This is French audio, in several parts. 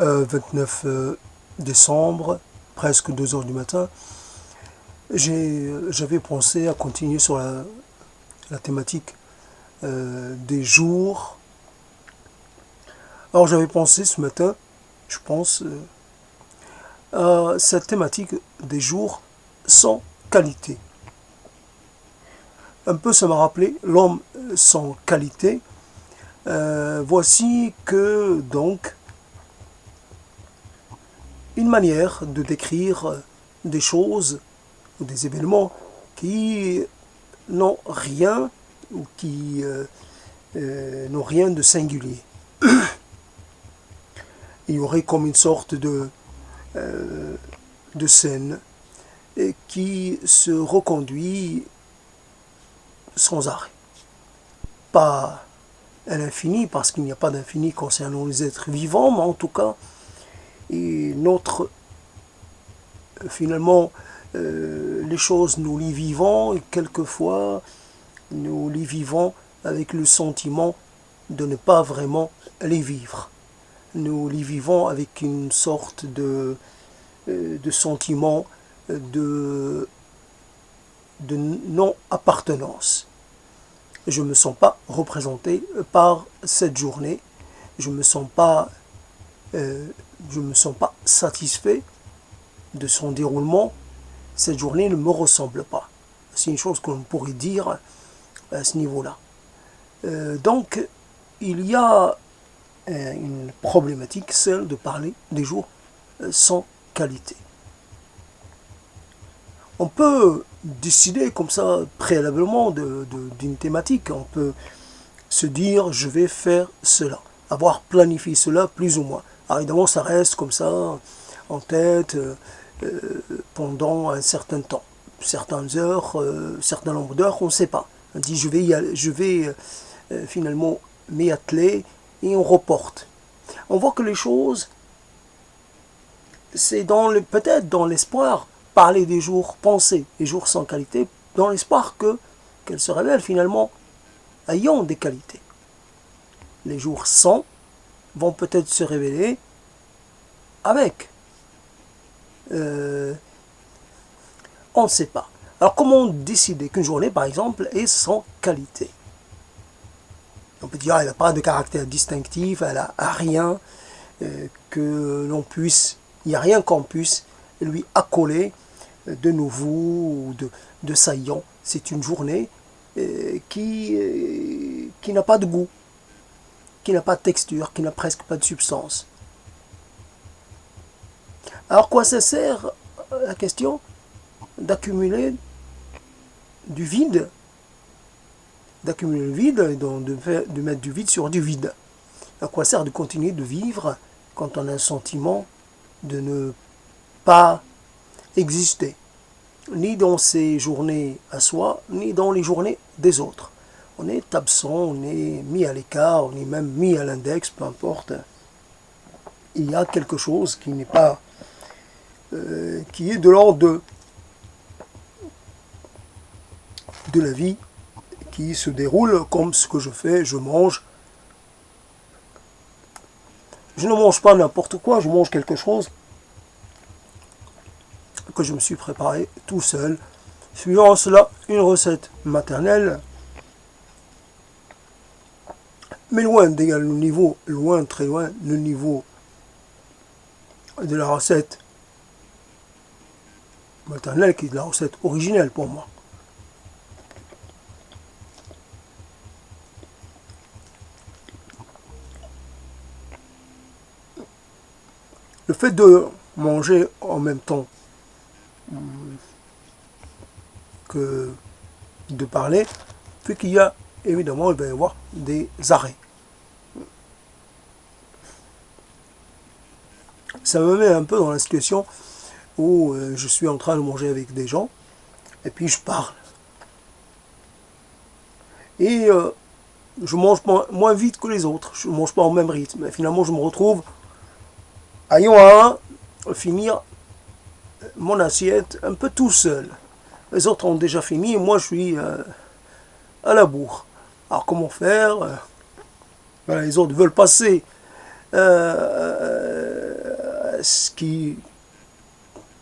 29 décembre, presque 2 heures du matin. J'avais pensé à continuer sur la thématique des jours. Alors j'avais pensé ce matin, je pense, à cette thématique des jours sans qualité. Un peu ça m'a rappelé l'homme sans qualité. Voici que donc une manière de décrire des choses ou des événements qui n'ont rien ou qui n'ont rien de singulier. Il y aurait comme une sorte de scène qui se reconduit sans arrêt. Pas à l'infini, parce qu'il n'y a pas d'infini concernant les êtres vivants, mais en tout cas, et finalement, les choses, nous les vivons, et quelquefois, nous les vivons avec le sentiment de ne pas vraiment les vivre. Nous les vivons avec une sorte de sentiment de non-appartenance. Je ne me sens pas représenté par cette journée. Je ne me sens pas satisfait de son déroulement. Cette journée ne me ressemble pas. C'est une chose qu'on pourrait dire à ce niveau-là. Donc, il y a une problématique, celle de parler des jours sans qualité. On peut décider comme ça préalablement d'une thématique. On peut se dire je vais faire cela, avoir planifié cela plus ou moins. Alors évidemment ça reste comme ça en tête pendant un certain temps, certaines heures, certain nombre d'heures, on ne sait pas. On dit je vais finalement m'y atteler et on reporte. On voit que les choses, c'est peut-être dans l'espoir, parler des jours, penser des jours sans qualité, dans l'espoir qu'elles se révèlent finalement ayant des qualités. Les jours sans vont peut-être se révéler avec. On ne sait pas. Alors comment décider qu'une journée, par exemple, est sans qualité? On peut dire qu'elle n'a pas de caractère distinctif, elle n'a rien que l'on puisse, il n'y a rien qu'on puisse lui accoler de nouveau ou de saillant. C'est une journée qui n'a pas de goût, qui n'a pas de texture, qui n'a presque pas de substance. Alors quoi ça sert, la question, d'accumuler du vide, d'accumuler le vide et de mettre du vide sur du vide? À quoi sert de continuer de vivre quand on a un sentiment de ne pas exister, ni dans ses journées à soi, ni dans les journées des autres? On est absent, on est mis à l'écart, on est même mis à l'index, peu importe. Il y a quelque chose qui n'est pas, qui est de l'ordre de la vie, qui se déroule comme ce que je fais, je mange. Je ne mange pas n'importe quoi, je mange quelque chose que je me suis préparé tout seul, suivant cela une recette maternelle, mais loin d'égaler le niveau, loin, très loin, le niveau de la recette maternelle, qui est la recette originelle pour moi. Le fait de manger en même temps que de parler fait qu'il y a, évidemment, il va y avoir des arrêts. Ça me met un peu dans la situation où je suis en train de manger avec des gens et puis je parle. Et je mange moins vite que les autres, je ne mange pas au même rythme. Et finalement, je me retrouve ayant à finir mon assiette un peu tout seul. Les autres ont déjà fini et moi je suis à la bourre. Alors comment faire? Voilà, les autres veulent passer ce qui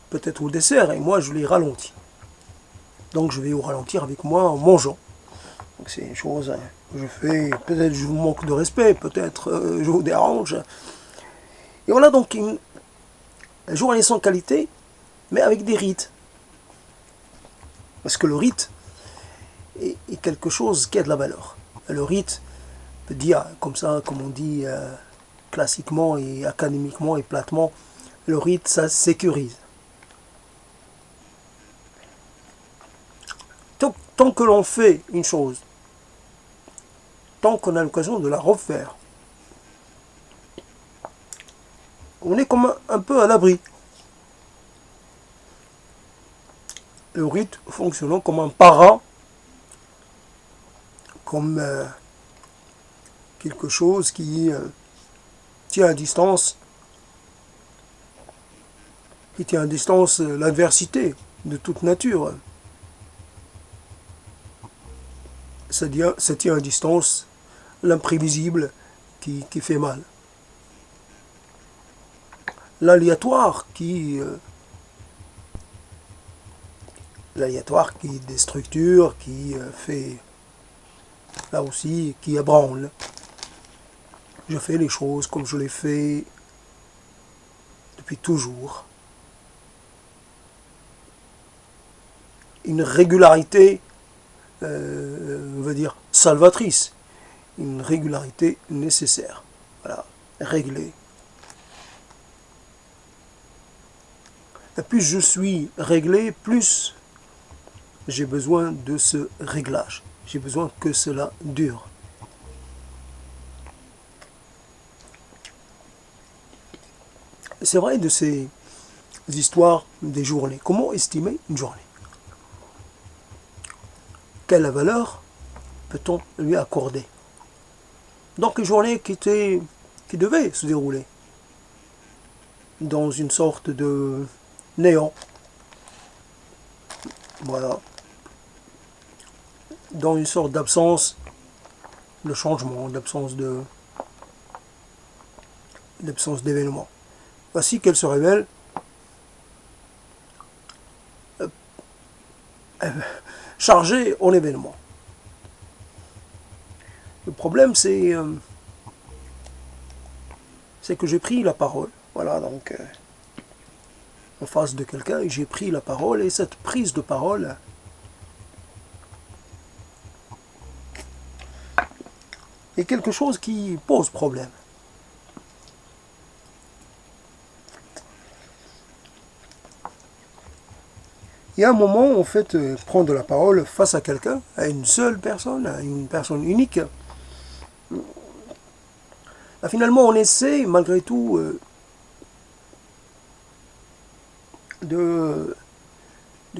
peut être au dessert, et moi je l'ai ralenti. Donc je vais au ralentir avec moi en mangeant. C'est une chose que je fais, peut-être je vous manque de respect, peut-être je vous dérange. Et voilà donc une journée sans qualité, mais avec des rites. Parce que le rite est quelque chose qui a de la valeur. Le rite peut dire, comme ça, comme on dit classiquement et académiquement et platement, le rite, ça sécurise. Tant que l'on fait une chose, tant qu'on a l'occasion de la refaire, on est comme un peu à l'abri. Le rite fonctionnant comme un parent, comme quelque chose qui tient à distance, qui tient à distance l'adversité de toute nature. Ça tient à distance l'imprévisible qui fait mal. L'aléatoire qui déstructure, qui fait là aussi, qui ébranle. Je fais les choses comme je les fais depuis toujours. Une régularité, on va dire, salvatrice. Une régularité nécessaire. Voilà, réglée. Et plus je suis réglé, plus j'ai besoin de ce réglage. J'ai besoin que cela dure. C'est vrai de ces histoires des journées. Comment estimer une journée? Quelle valeur peut-on lui accorder? Donc une journée qui devait se dérouler dans une sorte de néant. Voilà. Dans une sorte d'absence de changement, d'absence d'événements. Voici qu'elle se révèle chargée en événements. Le problème, c'est que j'ai pris la parole. Voilà, donc, en face de quelqu'un, j'ai pris la parole, et cette prise de parole est quelque chose qui pose problème. Il y a un moment, en fait, prendre la parole face à quelqu'un, à une seule personne, à une personne unique. Finalement, on essaie, malgré tout, de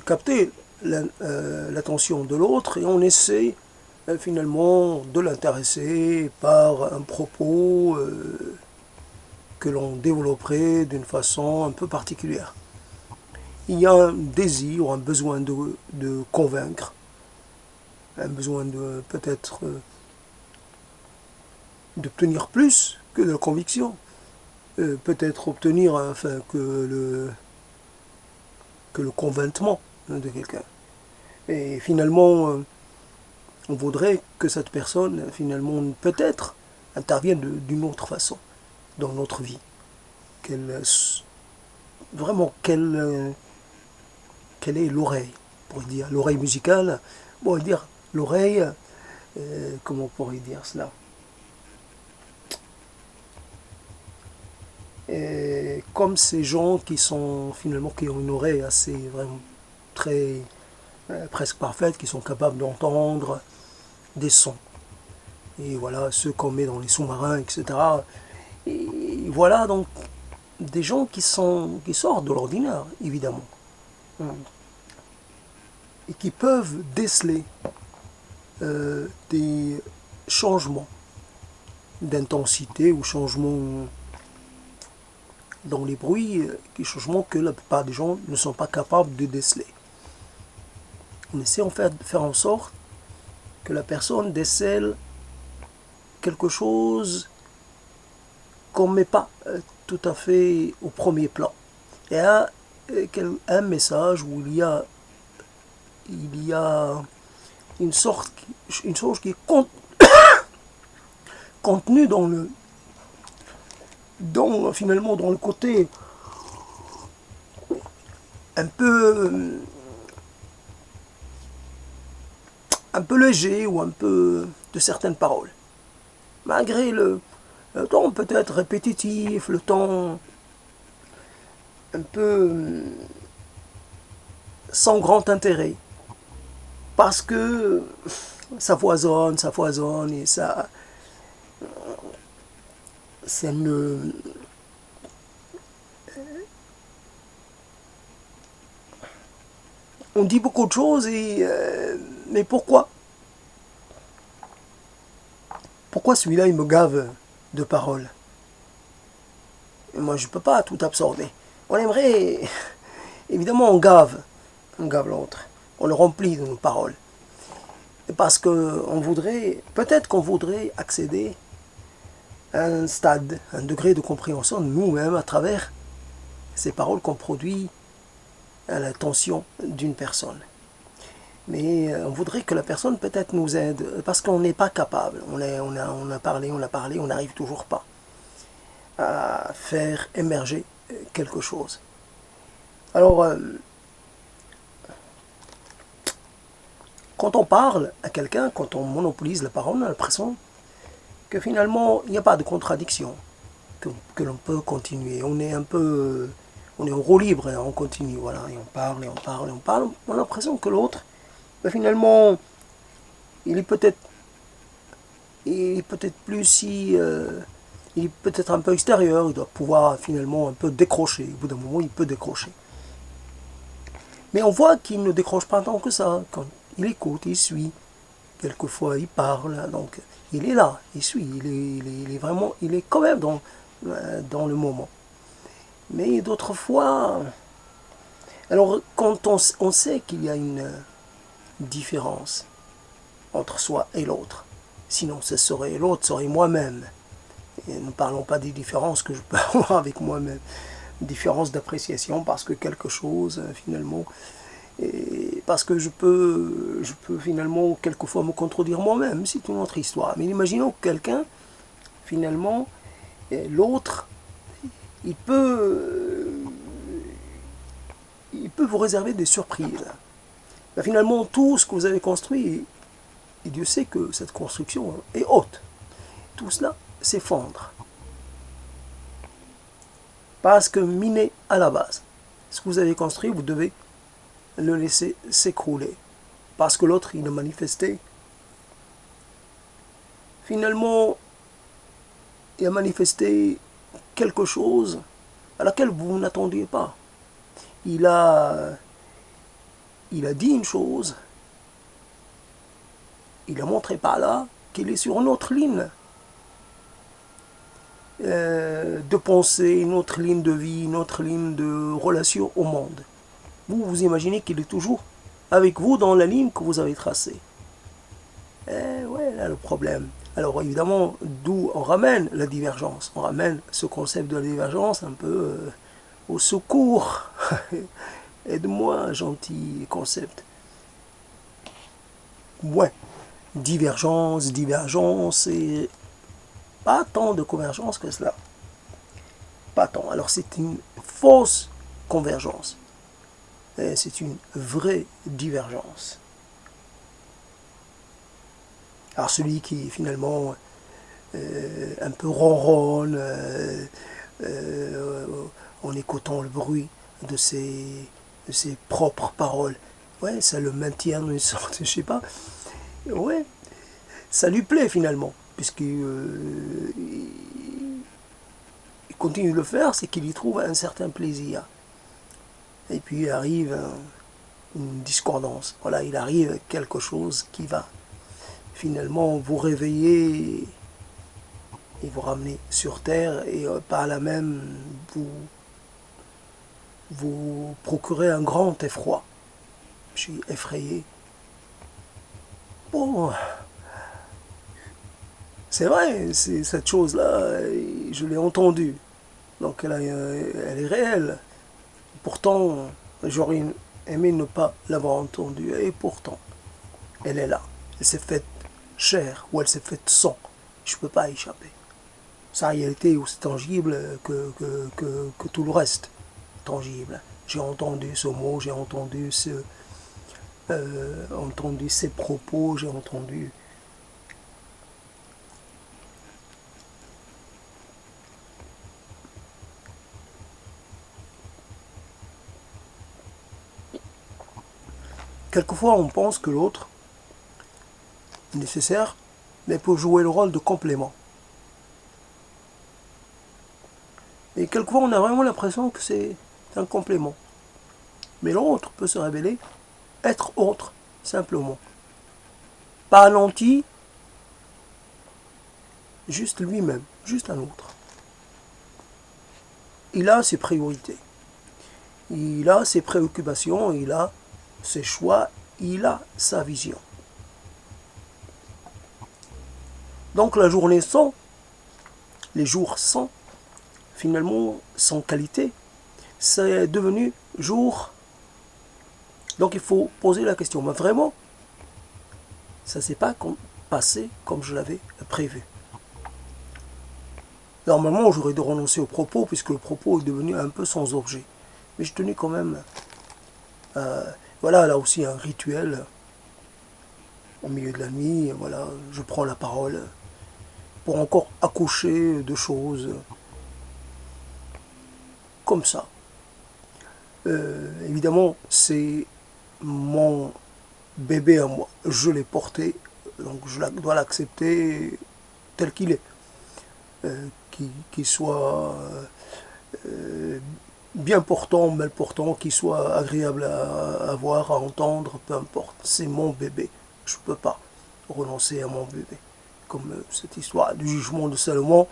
capter l'attention de l'autre, et on essaie finalement de l'intéresser par un propos que l'on développerait d'une façon un peu particulière. Il y a un désir, un besoin de convaincre, un besoin de peut-être d'obtenir plus que de la conviction, peut-être obtenir enfin que le convainquement de quelqu'un. Et finalement, on voudrait que cette personne, finalement, peut-être intervienne d'une autre façon dans notre vie. Vraiment, quelle est l'oreille, pour dire l'oreille musicale, on va dire l'oreille, comment on pourrait dire cela, et comme ces gens qui sont finalement, qui ont une oreille assez vraiment très presque parfaite, qui sont capables d'entendre des sons. Et voilà, ceux qu'on met dans les sous-marins, etc. Et voilà donc des gens qui sortent de l'ordinaire, évidemment. Et qui peuvent déceler des changements d'intensité ou changements dans les bruits, des changements que la plupart des gens ne sont pas capables de déceler. On essaie en fait de faire en sorte que la personne décèle quelque chose qu'on ne met pas tout à fait au premier plan. Et un message où il y a une chose qui est contenue finalement dans le côté un peu léger ou un peu de certaines paroles. Malgré le ton peut-être répétitif, le ton un peu sans grand intérêt. Parce que ça foisonne et ça ne... On dit beaucoup de choses mais pourquoi? Pourquoi celui-là il me gave de paroles? Et moi je ne peux pas tout absorber. On aimerait... Évidemment on gave l'autre. On le remplit de nos paroles. Parce que peut-être qu'on voudrait accéder à un stade, un degré de compréhension de nous-mêmes à travers ces paroles qu'on produit à l'attention d'une personne. Mais on voudrait que la personne peut-être nous aide, parce qu'on n'est pas capable. On a parlé, on n'arrive toujours pas à faire émerger quelque chose. Alors, quand on parle à quelqu'un, quand on monopolise la parole, on a l'impression que finalement, il n'y a pas de contradiction, que l'on peut continuer. On est en roue libre, et on continue, voilà, et on parle, et on parle, et on parle. On a l'impression que l'autre, finalement, il est peut-être plus si... il est peut-être un peu extérieur, il doit pouvoir finalement un peu décrocher. Au bout d'un moment, il peut décrocher. Mais on voit qu'il ne décroche pas tant que ça. Quand il écoute, il suit. Quelquefois, il parle. Donc, il est là, il suit. Il est vraiment, il est quand même dans le moment. Mais d'autres fois... Alors, quand on sait qu'il y a une différence entre soi et l'autre, sinon l'autre serait moi-même. Et ne parlons pas des différences que je peux avoir avec moi-même. Différence d'appréciation parce que quelque chose, finalement... Et parce que je peux finalement quelquefois me contredire moi-même, c'est une autre histoire. Mais imaginons que quelqu'un, finalement, l'autre, il peut vous réserver des surprises. Ben, finalement, tout ce que vous avez construit, et Dieu sait que cette construction est haute, tout cela s'effondre. Parce que miné à la base. Ce que vous avez construit, vous devez le laisser s'écrouler. Parce que l'autre, il a manifesté. Finalement, il a manifesté quelque chose à laquelle vous n'attendiez pas. Il a dit une chose. Il a montré par là qu'il est sur une autre ligne de pensée, une autre ligne de vie, une autre ligne de relation au monde. Vous imaginez qu'il est toujours avec vous dans la ligne que vous avez tracée. Ouais, là le problème. Alors évidemment, d'où on ramène la divergence. On ramène ce concept de la divergence un peu au secours. Aide-moi, gentil concept. Ouais, divergence et pas tant de convergence que cela. Pas tant. Alors c'est une fausse convergence. C'est une vraie divergence. Alors celui qui finalement un peu ronronne en écoutant le bruit de ses propres paroles, ouais, ça le maintient dans une sorte, je sais pas, ouais, ça lui plaît finalement, puisqu'il il continue de le faire, c'est qu'il y trouve un certain plaisir. Et puis il arrive une discordance. Voilà, il arrive quelque chose qui va finalement vous réveiller et vous ramener sur terre et par là même vous procurer un grand effroi. Je suis effrayé. Bon, C'est vrai, cette chose-là, je l'ai entendue. Donc elle est réelle. Pourtant, j'aurais aimé ne pas l'avoir entendue. Et pourtant, elle est là. Elle s'est faite chair ou elle s'est faite sang. Je ne peux pas échapper. Sa réalité est aussi tangible que tout le reste. Tangible. J'ai entendu ce mot, j'ai entendu ses propos, j'ai entendu. Quelquefois, on pense que l'autre est nécessaire, mais peut jouer le rôle de complément. Et quelquefois, on a vraiment l'impression que c'est un complément. Mais l'autre peut se révéler être autre, simplement. Pas un anti, juste lui-même, juste un autre. Il a ses priorités, il a ses préoccupations, il a ses choix, il a sa vision. Donc la journée sans, les jours sans, finalement sans qualité, c'est devenu jour. Donc il faut poser la question, mais vraiment, ça ne s'est pas passé comme je l'avais prévu. Normalement, j'aurais dû renoncer au propos, puisque le propos est devenu un peu sans objet. Mais je tenais quand même, voilà, là aussi un rituel, au milieu de la nuit, voilà, je prends la parole, pour encore accoucher de choses, comme ça. Évidemment, c'est mon bébé à moi. Je l'ai porté, donc je dois l'accepter tel qu'il est. Qu'il soit bien portant, mal portant, qu'il soit agréable à voir, à entendre, peu importe. C'est mon bébé. Je ne peux pas renoncer à mon bébé. Comme cette histoire du jugement de Salomon,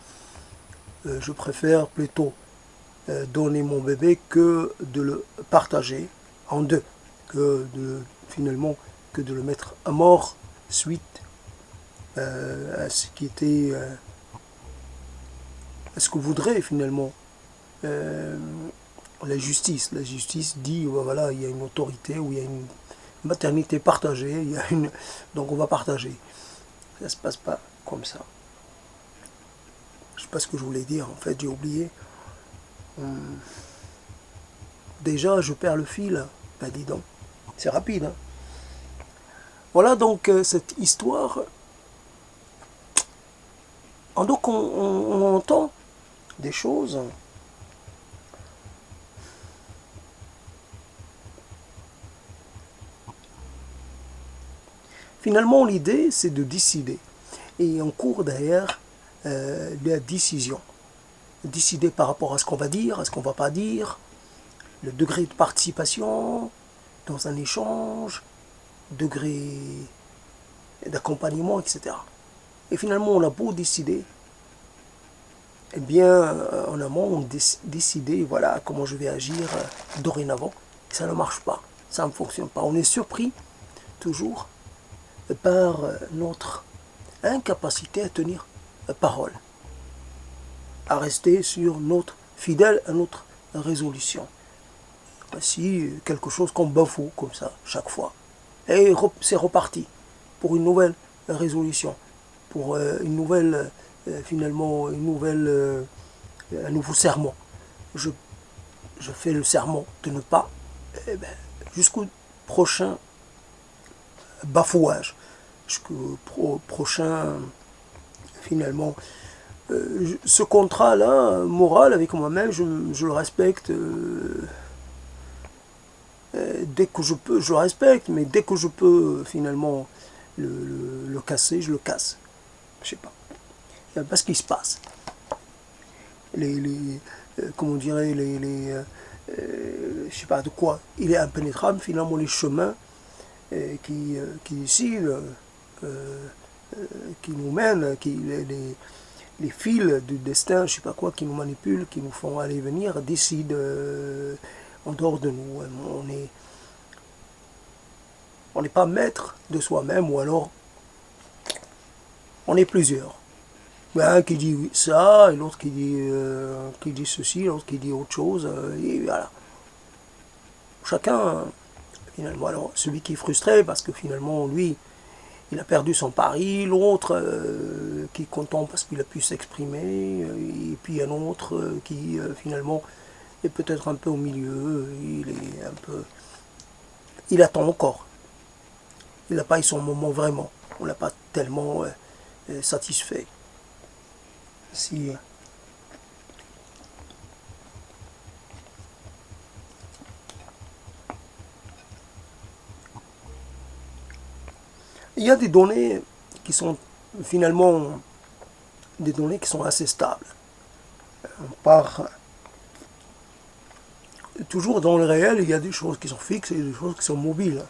je préfère plutôt donner mon bébé que de le partager en deux, finalement que de le mettre à mort suite à ce qui était à ce que voudrait finalement la justice. La justice dit voilà, il y a une autorité ou il y a une maternité partagée, donc on va partager. Ça ne se passe pas comme ça. Je ne sais pas ce que je voulais dire, en fait j'ai oublié. Déjà je perds le fil, ben dis donc, c'est rapide. Hein. Voilà donc cette histoire. Donc on entend des choses. Finalement, l'idée, c'est de décider. Et en cours derrière la décision. Décider par rapport à ce qu'on va dire, à ce qu'on ne va pas dire, le degré de participation dans un échange, degré d'accompagnement, etc. Et finalement, on a beau décider, eh bien, en amont, on décider, voilà, comment je vais agir dorénavant. Et ça ne marche pas, ça ne fonctionne pas. On est surpris, toujours, par notre incapacité à tenir parole, à rester sur notre fidèle à notre résolution. Voici quelque chose qu'on bafoue comme ça chaque fois. Et c'est reparti pour une nouvelle résolution, pour une nouvelle, finalement, un nouveau serment. Je fais le serment de ne pas, jusqu'au prochain bafouage, jusqu'au prochain, finalement, ce contrat-là, moral avec moi-même, je le respecte. Dès que je peux, je le respecte, mais dès que je peux finalement le casser, je le casse. Je sais pas. Il n'y a pas ce qui se passe. Comment on dirait, je sais pas de quoi. Il est impénétrable finalement les chemins qui ici, qui nous mènent, les fils du destin, je sais pas quoi, qui nous manipulent, qui nous font aller et venir, décident en dehors de nous. On n'est pas maître de soi-même, ou alors on est plusieurs. Un qui dit ça, et l'autre qui dit ceci, l'autre qui dit autre chose, et voilà. Chacun, finalement, alors celui qui est frustré parce que finalement, lui, il a perdu son pari, l'autre qui est content parce qu'il a pu s'exprimer, et puis un autre qui finalement est peut-être un peu au milieu, il est un peu... Il attend encore. Il n'a pas eu son moment vraiment. On l'a pas tellement satisfait. Si il y a des données qui sont finalement des données qui sont assez stables. On part toujours dans le réel, il y a des choses qui sont fixes et des choses qui sont mobiles.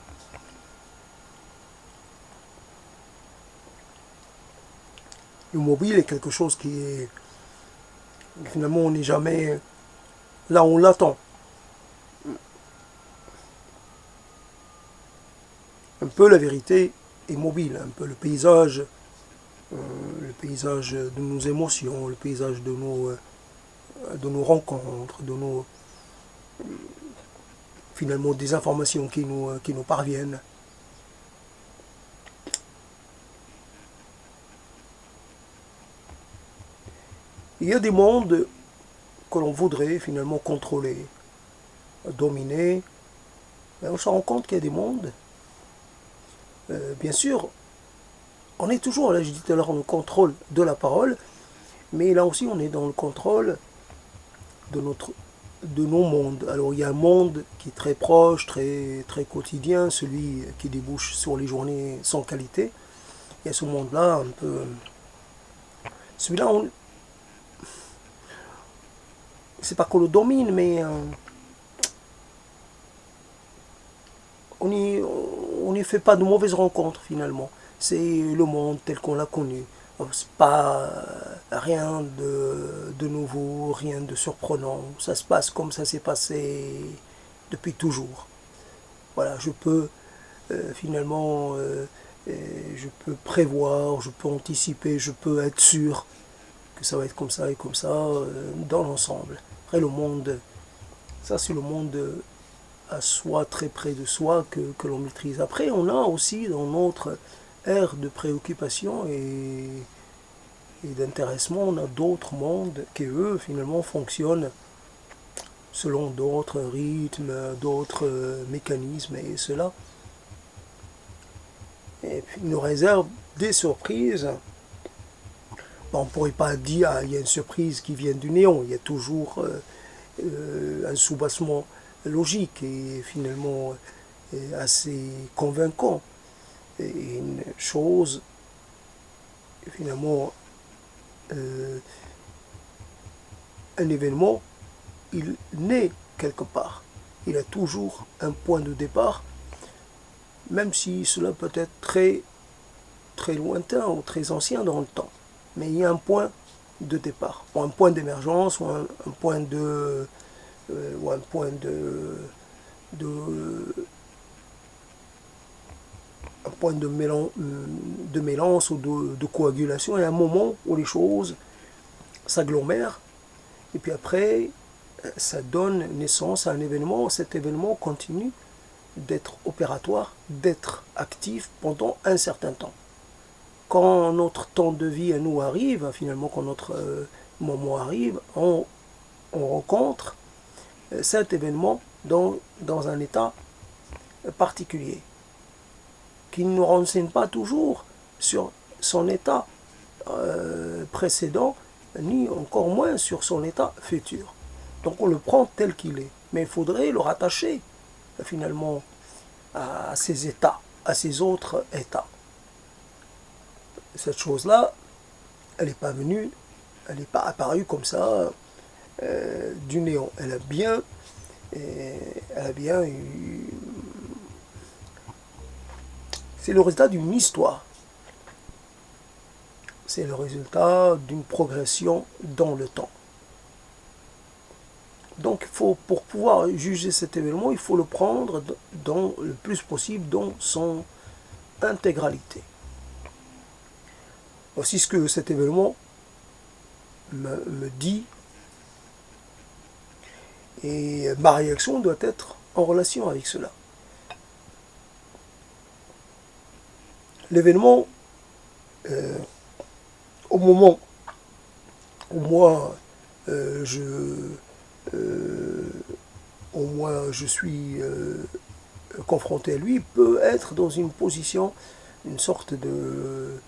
Le mobile est quelque chose qui est finalement on n'est jamais là où on l'attend. Un peu la vérité est mobile, un peu le paysage de nos émotions, le paysage de nos rencontres, de nos finalement des informations qui nous parviennent. Il y a des mondes que l'on voudrait finalement contrôler, dominer, mais on se rend compte qu'il y a des mondes. Bien sûr, on est toujours, là je dis tout à l'heure, on contrôle de la parole, mais là aussi on est dans le contrôle de nos mondes. Alors il y a un monde qui est très proche, très quotidien, celui qui débouche sur les journées sans qualité. Il y a ce monde-là un peu... Celui-là, c'est pas qu'on le domine, mais on n'y fait pas de mauvaises rencontres finalement. C'est le monde tel qu'on l'a connu. C'est pas rien de nouveau, rien de surprenant. Ça se passe comme ça s'est passé depuis toujours. Voilà, je peux finalement, je peux prévoir, je peux anticiper, je peux être sûr que ça va être comme ça et comme ça dans l'ensemble. Après le monde, ça c'est le monde à soi, très près de soi que l'on maîtrise. Après on a aussi dans notre ère de préoccupation et d'intéressement, on a d'autres mondes qui eux finalement fonctionnent selon d'autres rythmes, d'autres mécanismes et cela. Et puis nous réserve des surprises. Bon, on ne pourrait pas dire il y a une surprise qui vient du néant, il y a toujours un soubassement logique et finalement assez convaincant. Et une chose, finalement, un événement, il naît quelque part. Il a toujours un point de départ, même si cela peut être très, très lointain ou très ancien dans le temps. Mais il y a un point de départ, ou un point d'émergence, ou un point de... ou un point un point de mélange ou de coagulation, et un moment où les choses s'agglomèrent, et puis après, ça donne naissance à un événement. Cet événement continue d'être opératoire, d'être actif pendant un certain temps. Quand notre temps de vie à nous arrive, finalement quand notre moment arrive, on rencontre cet événement dans un état particulier, qui ne nous renseigne pas toujours sur son état précédent, ni encore moins sur son état futur. Donc on le prend tel qu'il est. Mais il faudrait le rattacher finalement à ces états, à ces autres états. Cette chose-là, elle n'est pas venue, elle n'est pas apparue comme ça du néant. Elle a bien eu... C'est le résultat d'une histoire. C'est le résultat d'une progression dans le temps. Donc pour pouvoir juger cet événement, il faut le prendre le plus possible dans son intégralité. Voici ce que cet événement me dit, et ma réaction doit être en relation avec cela. L'événement, au moment où moi, je suis confronté à lui, peut être dans une position, une sorte de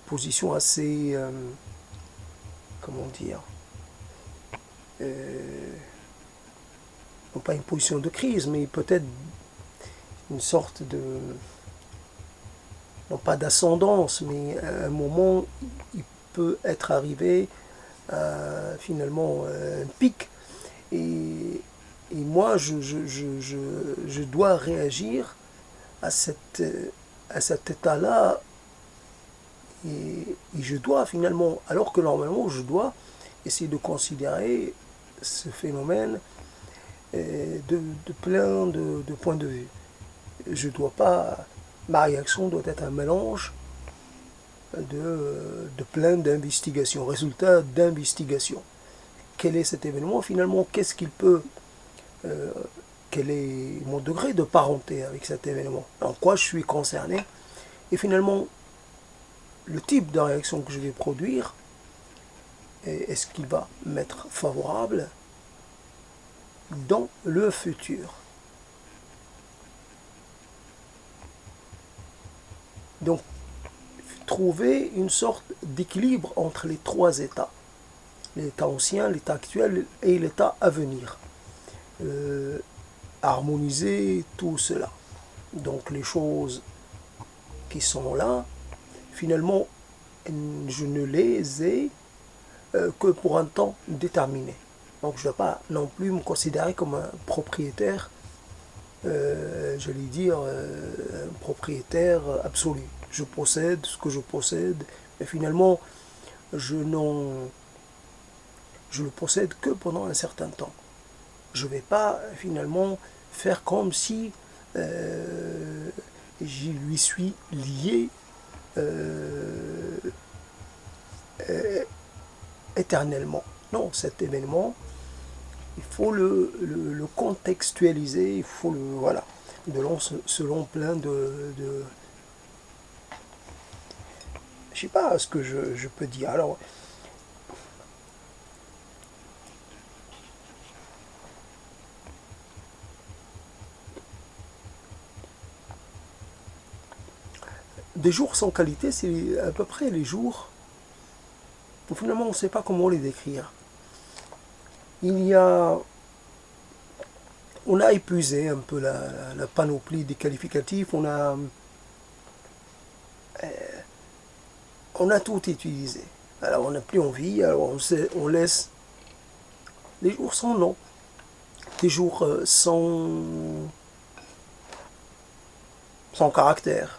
position assez, comment dire, non pas une position de crise, mais peut-être une sorte de, non pas d'ascendance, mais à un moment, il peut être arrivé à finalement un pic. Et moi, je dois réagir à cet état-là. Et je dois finalement, alors que normalement, je dois essayer de considérer ce phénomène de plein de points de vue. Je dois pas, ma réaction doit être un mélange de plein d'investigations, résultats d'investigation. Quel est cet événement finalement? Qu'est-ce qu'il peut, quel est mon degré de parenté avec cet événement? En quoi je suis concerné? Et finalement, le type de réaction que je vais produire, est-ce qu'il va m'être favorable dans le futur? Donc, trouver une sorte d'équilibre entre les trois états. L'état ancien, l'état actuel et l'état à venir. Harmoniser tout cela. Donc les choses qui sont là, finalement, je ne les ai que pour un temps déterminé. Donc je ne dois pas non plus me considérer comme un propriétaire, j'allais dire, un propriétaire absolu. Je possède ce que je possède, mais finalement, je le possède que pendant un certain temps. Je ne vais pas finalement faire comme si je lui suis lié éternellement. Non, cet événement, il faut le contextualiser, il faut le, voilà, selon plein de je sais pas ce que je peux dire. Alors, des jours sans qualité, c'est à peu près les jours où finalement on ne sait pas comment les décrire. On a épuisé un peu la panoplie des qualificatifs, on a tout utilisé. Alors on n'a plus envie, alors on laisse les jours sans nom, des jours sans caractère,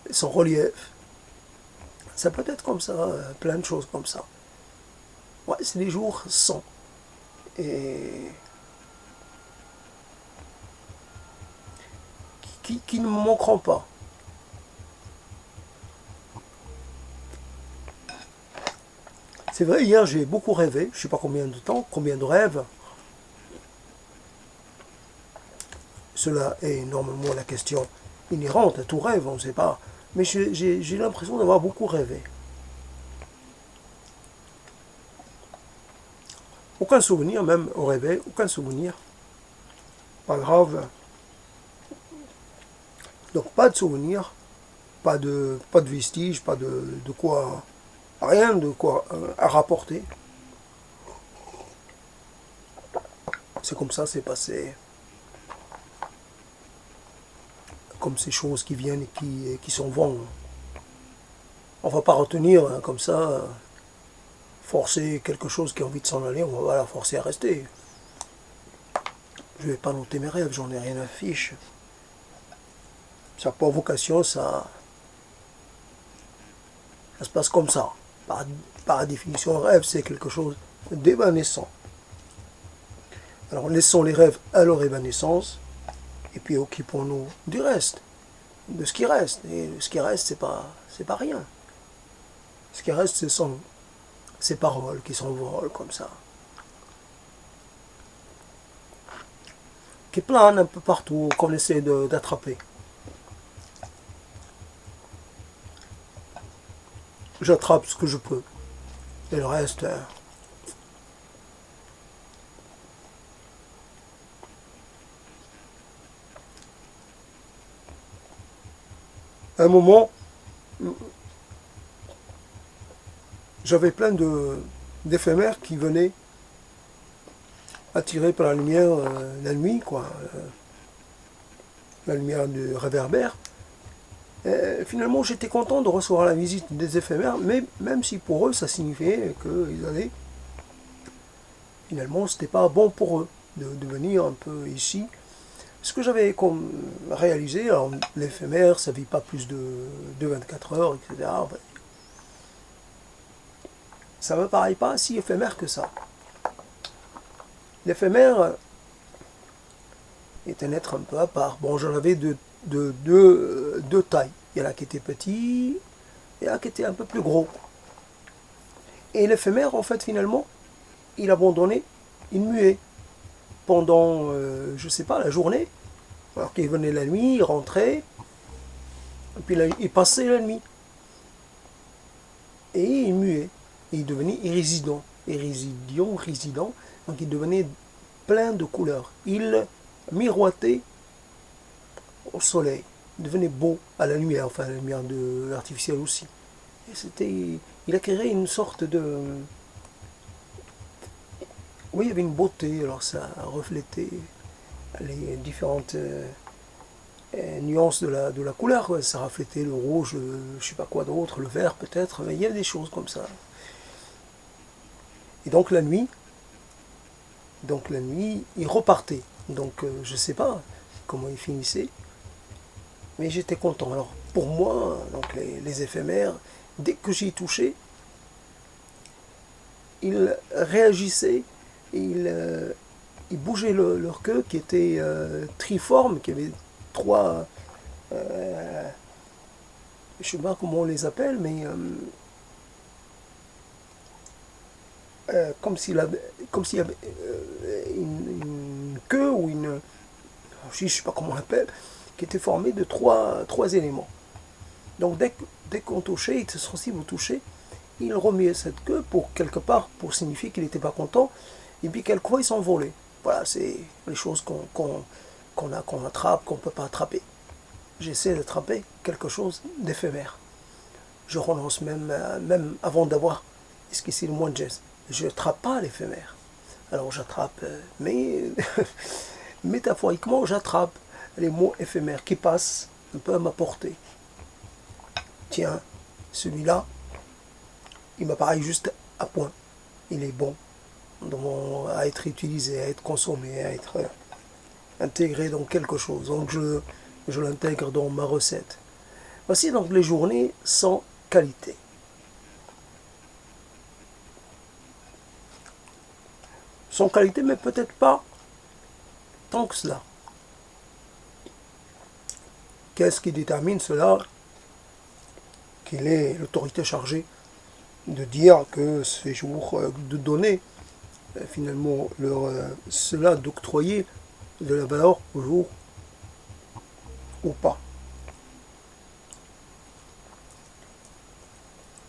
sans relief. Ça peut être comme ça, plein de choses comme ça. Ouais, c'est des jours sans. Et qui ne me manqueront pas. C'est vrai, hier j'ai beaucoup rêvé, je ne sais pas combien de temps, combien de rêves. Cela est normalement la question inhérente à tout rêve, on ne sait pas. Mais j'ai l'impression d'avoir beaucoup rêvé. Aucun souvenir, même au réveil, aucun souvenir. Pas grave. Donc pas de souvenir, pas de vestiges, pas de quoi, rien de quoi à rapporter. C'est comme ça, c'est passé. Comme ces choses qui viennent et qui s'en vont. On ne va pas retenir hein, comme ça, forcer quelque chose qui a envie de s'en aller, on va la forcer à rester. Je ne vais pas noter mes rêves, j'en ai rien à fiche. Ça n'a pas vocation, ça se passe comme ça. Par définition, un rêve, c'est quelque chose d'évanescent. Alors laissons les rêves à leur évanescence, et puis occupons-nous du reste, de ce qui reste. Et ce qui reste, c'est pas rien. Ce Ce qui reste, ce sont ces paroles qui s'envolent comme ça, qui planent un peu partout, qu'on essaie d'attraper. J'attrape ce que je peux. Et le reste... à un moment, j'avais plein d'éphémères qui venaient attirés par la lumière la nuit, quoi. La lumière du réverbère. Et finalement, j'étais content de recevoir la visite des éphémères, mais même si pour eux, ça signifiait qu'ils allaient... Finalement, c'était pas bon pour eux de venir un peu ici. Ce que j'avais comme réalisé, alors l'éphémère, ça ne vit pas plus de 24 heures, etc. Ça ne me paraît pas si éphémère que ça. L'éphémère est un être un peu à part. Bon, j'en avais deux tailles. Il y en a qui étaient petits, et il y en a qui étaient un peu plus gros. Et l'éphémère, en fait, finalement, il abandonnait, il muait pendant, je ne sais pas, la journée. Alors qu'il venait la nuit, il rentrait, et puis là, il passait la nuit. Et il muait. Et il devenait résident. Donc il devenait plein de couleurs. Il miroitait au soleil. Il devenait beau à la lumière, enfin à la lumière de l'artificiel aussi. Et il a créé une sorte de... Oui, il y avait une beauté, alors ça reflétait les différentes nuances de la couleur. Quoi. Ça reflétait le rouge, je ne sais pas quoi d'autre, le vert peut-être, mais il y avait des choses comme ça. Et donc la nuit, il repartait. Donc je ne sais pas comment il finissait, mais j'étais content. Alors pour moi, donc les éphémères, dès que j'y touchais, ils réagissaient, ils bougeaient leur queue qui était triforme, qui avait trois, je ne sais pas comment on les appelle, mais comme s'il y avait une queue ou une, je ne sais pas comment on l'appelle, qui était formée de trois éléments. Donc dès qu'on touchait, il était sensible au toucher, il remuait cette queue pour quelque part, pour signifier qu'il n'était pas content, et puis quelquefois il s'envolait. Voilà, c'est les choses qu'on attrape, qu'on ne peut pas attraper. J'essaie d'attraper quelque chose d'éphémère. Je renonce même avant d'avoir esquissé le moins de gestes. Je n'attrape pas l'éphémère. Alors j'attrape, mais métaphoriquement, j'attrape les mots éphémères qui passent un peu à ma portée. Tiens, celui-là, il m'apparaît juste à point. Il est bon à être utilisé, à être consommé, à être intégré dans quelque chose. Donc je l'intègre dans ma recette. Voici donc les journées sans qualité. Sans qualité, mais peut-être pas tant que cela. Qu'est-ce qui détermine cela? Quelle est l'autorité chargée de dire que ces jours, de donner finalement cela, d'octroyer de la valeur au jour ou pas.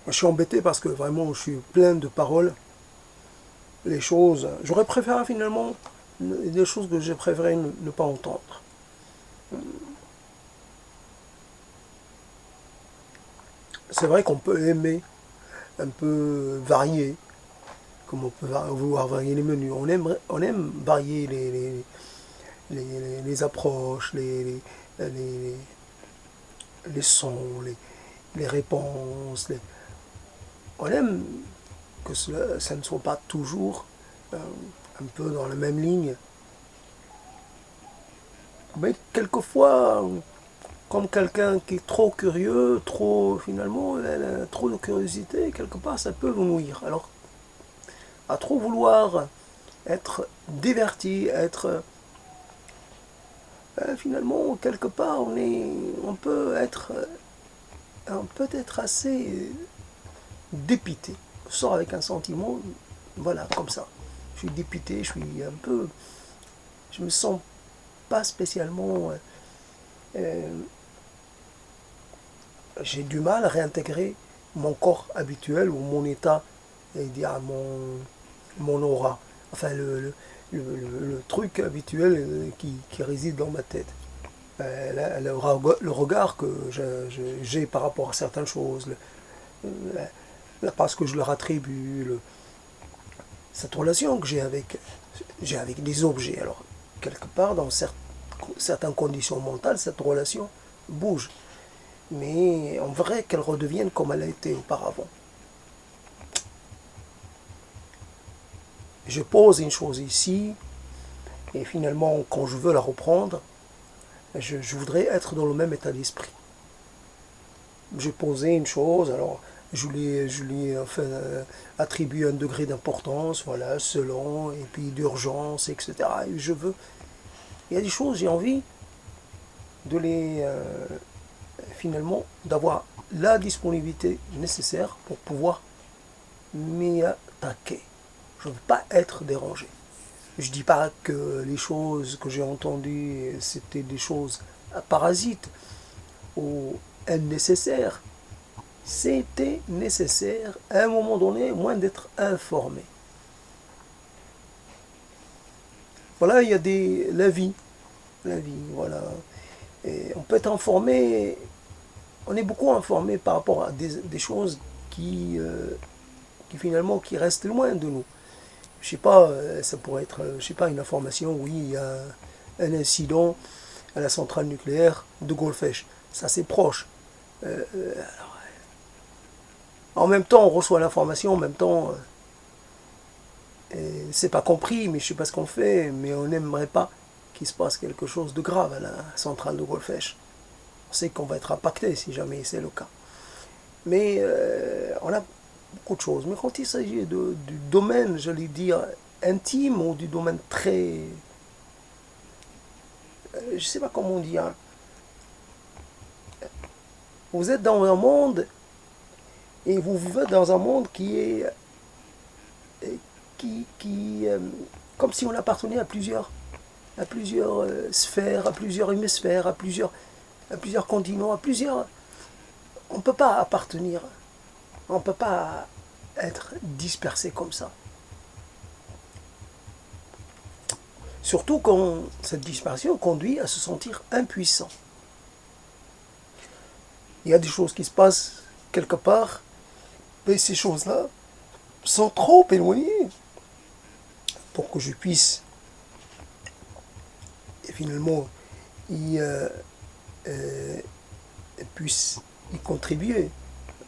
Je suis embêté parce que vraiment je suis plein de paroles. Les choses, j'aurais préféré finalement des choses que j'ai préféré ne pas entendre. C'est vrai qu'on peut aimer un peu varier, comme on peut vouloir varier les menus. On aime varier les approches, les sons, les réponses. On aime que ça ne soit pas toujours un peu dans la même ligne. Mais quelquefois, comme quelqu'un qui est trop curieux, finalement, elle a trop de curiosité, quelque part, ça peut vous nuire. Alors, à trop vouloir être diverti, être... finalement, quelque part, on peut être assez dépité. Je sors avec un sentiment, voilà, comme ça. Je suis dépité, je suis un peu... Je me sens pas spécialement... j'ai du mal à réintégrer mon corps habituel ou mon état, et dire mon aura. Enfin, le truc habituel qui réside dans ma tête. Le regard que j'ai par rapport à certaines choses, la place que je leur attribue, cette relation que j'ai avec des objets. Alors, quelque part, dans certaines conditions mentales, cette relation bouge. Mais on verrait qu'elle redevienne comme elle a été auparavant. Je pose une chose ici, et finalement, quand je veux la reprendre, je voudrais être dans le même état d'esprit. J'ai posé une chose, alors je lui enfin, attribué un degré d'importance, voilà, selon, et puis d'urgence, etc. Et je veux. Il y a des choses, j'ai envie de les. Finalement, d'avoir la disponibilité nécessaire pour pouvoir m'y attaquer. Je ne veux pas être dérangé. Je ne dis pas que les choses que j'ai entendues, c'était des choses parasites ou nécessaires. C'était nécessaire, à un moment donné, moins d'être informé. Voilà, il y a la vie, voilà. Et on peut être informé, on est beaucoup informé par rapport à des choses qui finalement qui restent loin de nous. Je sais pas, ça pourrait être, je sais pas, une information, oui, il y a un incident à la centrale nucléaire de Golfech. Ça c'est proche. Alors, en même temps, on reçoit l'information, en même temps, c'est pas compris, mais je sais pas ce qu'on fait, mais on n'aimerait pas qu'il se passe quelque chose de grave à la centrale de Golfech. On sait qu'on va être impacté si jamais c'est le cas. Mais on a beaucoup de choses. Mais quand il s'agit du domaine, j'allais dire, intime ou du domaine très... je ne sais pas comment dire. Hein. Vous êtes dans un monde et vous vivez dans un monde qui est... comme si on appartenait à plusieurs sphères, à plusieurs hémisphères, à plusieurs continents, à plusieurs... On ne peut pas appartenir, on ne peut pas être dispersé comme ça. Surtout quand cette dispersion conduit à se sentir impuissant. Il y a des choses qui se passent quelque part, mais ces choses-là sont trop éloignées pour que je puisse et finalement puisse y contribuer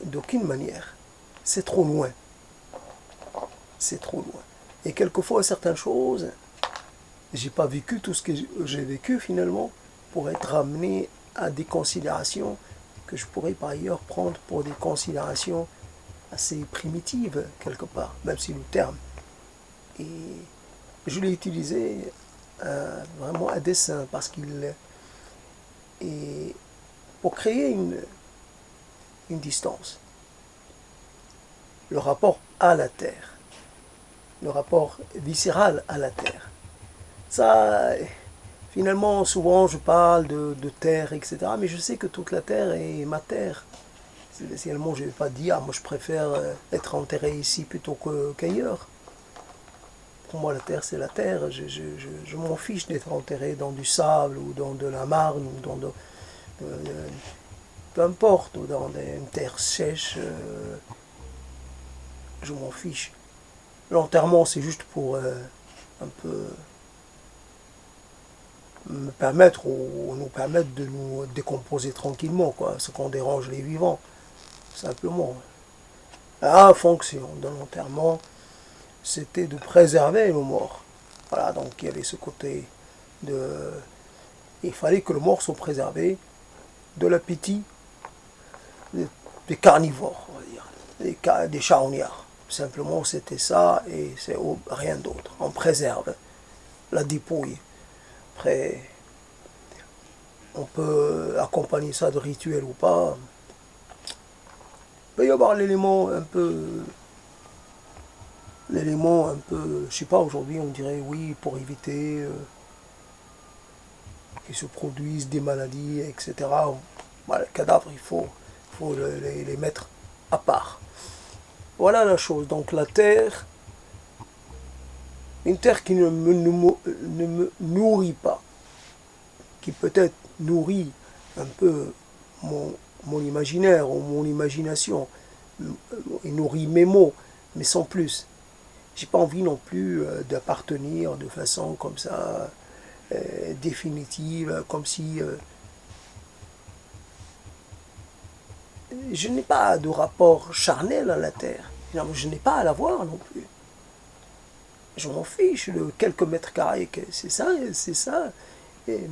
d'aucune manière. C'est trop loin. C'est trop loin. Et quelquefois, certaines choses, j'ai pas vécu tout ce que j'ai vécu finalement pour être ramené à des considérations que je pourrais par ailleurs prendre pour des considérations assez primitives quelque part, même si le terme. Et je l'ai utilisé vraiment à dessein parce qu'il est pour créer une distance. Le rapport à la terre, le rapport viscéral à la terre. Ça, finalement, souvent je parle de terre, etc. Mais je sais que toute la terre est ma terre. Spécialement, je ne vais pas dire, moi je préfère être enterré ici plutôt qu'ailleurs. Pour moi, la terre, c'est la terre. Je m'en fiche d'être enterré dans du sable ou dans de la marne ou dans peu importe, ou dans une terre sèche. Je m'en fiche. L'enterrement, c'est juste pour un peu me permettre ou nous permettre de nous décomposer tranquillement, quoi, ce qu'on dérange les vivants, simplement. La fonction de l'enterrement, c'était de préserver le mort. Voilà, donc il y avait ce côté de... Il fallait que le mort soit préservé de l'appétit des carnivores, on va dire, des charognards. Simplement, c'était ça et c'est rien d'autre. On préserve la dépouille. Après, on peut accompagner ça de rituel ou pas. peut y avoir l'élément un peu, je sais pas, aujourd'hui on dirait oui, pour éviter qu'il se produisent des maladies, etc. Voilà, les cadavres, faut les mettre à part. Voilà la chose. Donc la terre, une terre qui ne me nourrit pas, qui peut-être nourrit un peu mon imaginaire ou mon imagination, il nourrit mes mots, mais sans plus. J'ai pas envie non plus d'appartenir de façon comme ça, définitive, comme si je n'ai pas de rapport charnel à la terre. Non, je n'ai pas à la voir non plus. Je m'en fiche de quelques mètres carrés. C'est ça, c'est ça. Et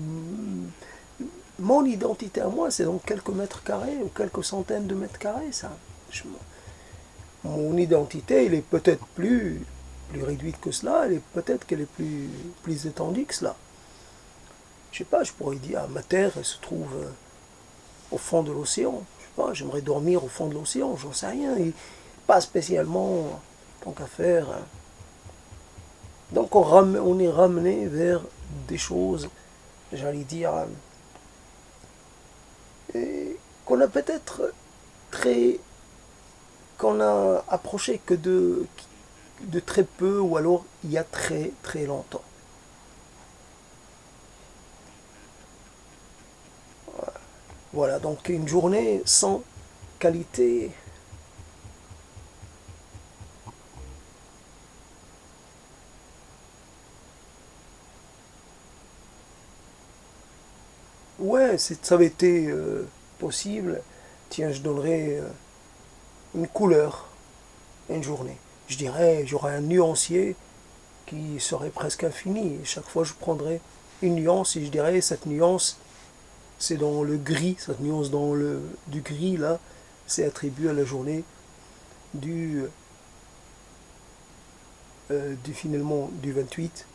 mon identité à moi, c'est donc quelques mètres carrés ou quelques centaines de mètres carrés, ça. Mon identité, elle est peut-être plus réduite que cela, peut-être qu'elle est plus étendue que cela. Je sais pas, je pourrais dire, ah, ma terre, elle se trouve au fond de l'océan. Je sais pas, j'aimerais dormir au fond de l'océan, j'en sais rien. Et pas spécialement, tant qu'à faire. Donc on est ramené vers des choses, j'allais dire, qu'on a peut-être très, qu'on a approché que de très peu ou alors il y a très très longtemps. Voilà, donc une journée sans qualité. Ouais, ça avait été possible. Tiens, je donnerais une couleur à une journée. Je dirais, j'aurais un nuancier qui serait presque infini. Et chaque fois, je prendrais une nuance et je dirais, cette nuance, c'est dans le gris, cette nuance du gris, là, c'est attribué à la journée du, finalement, du 28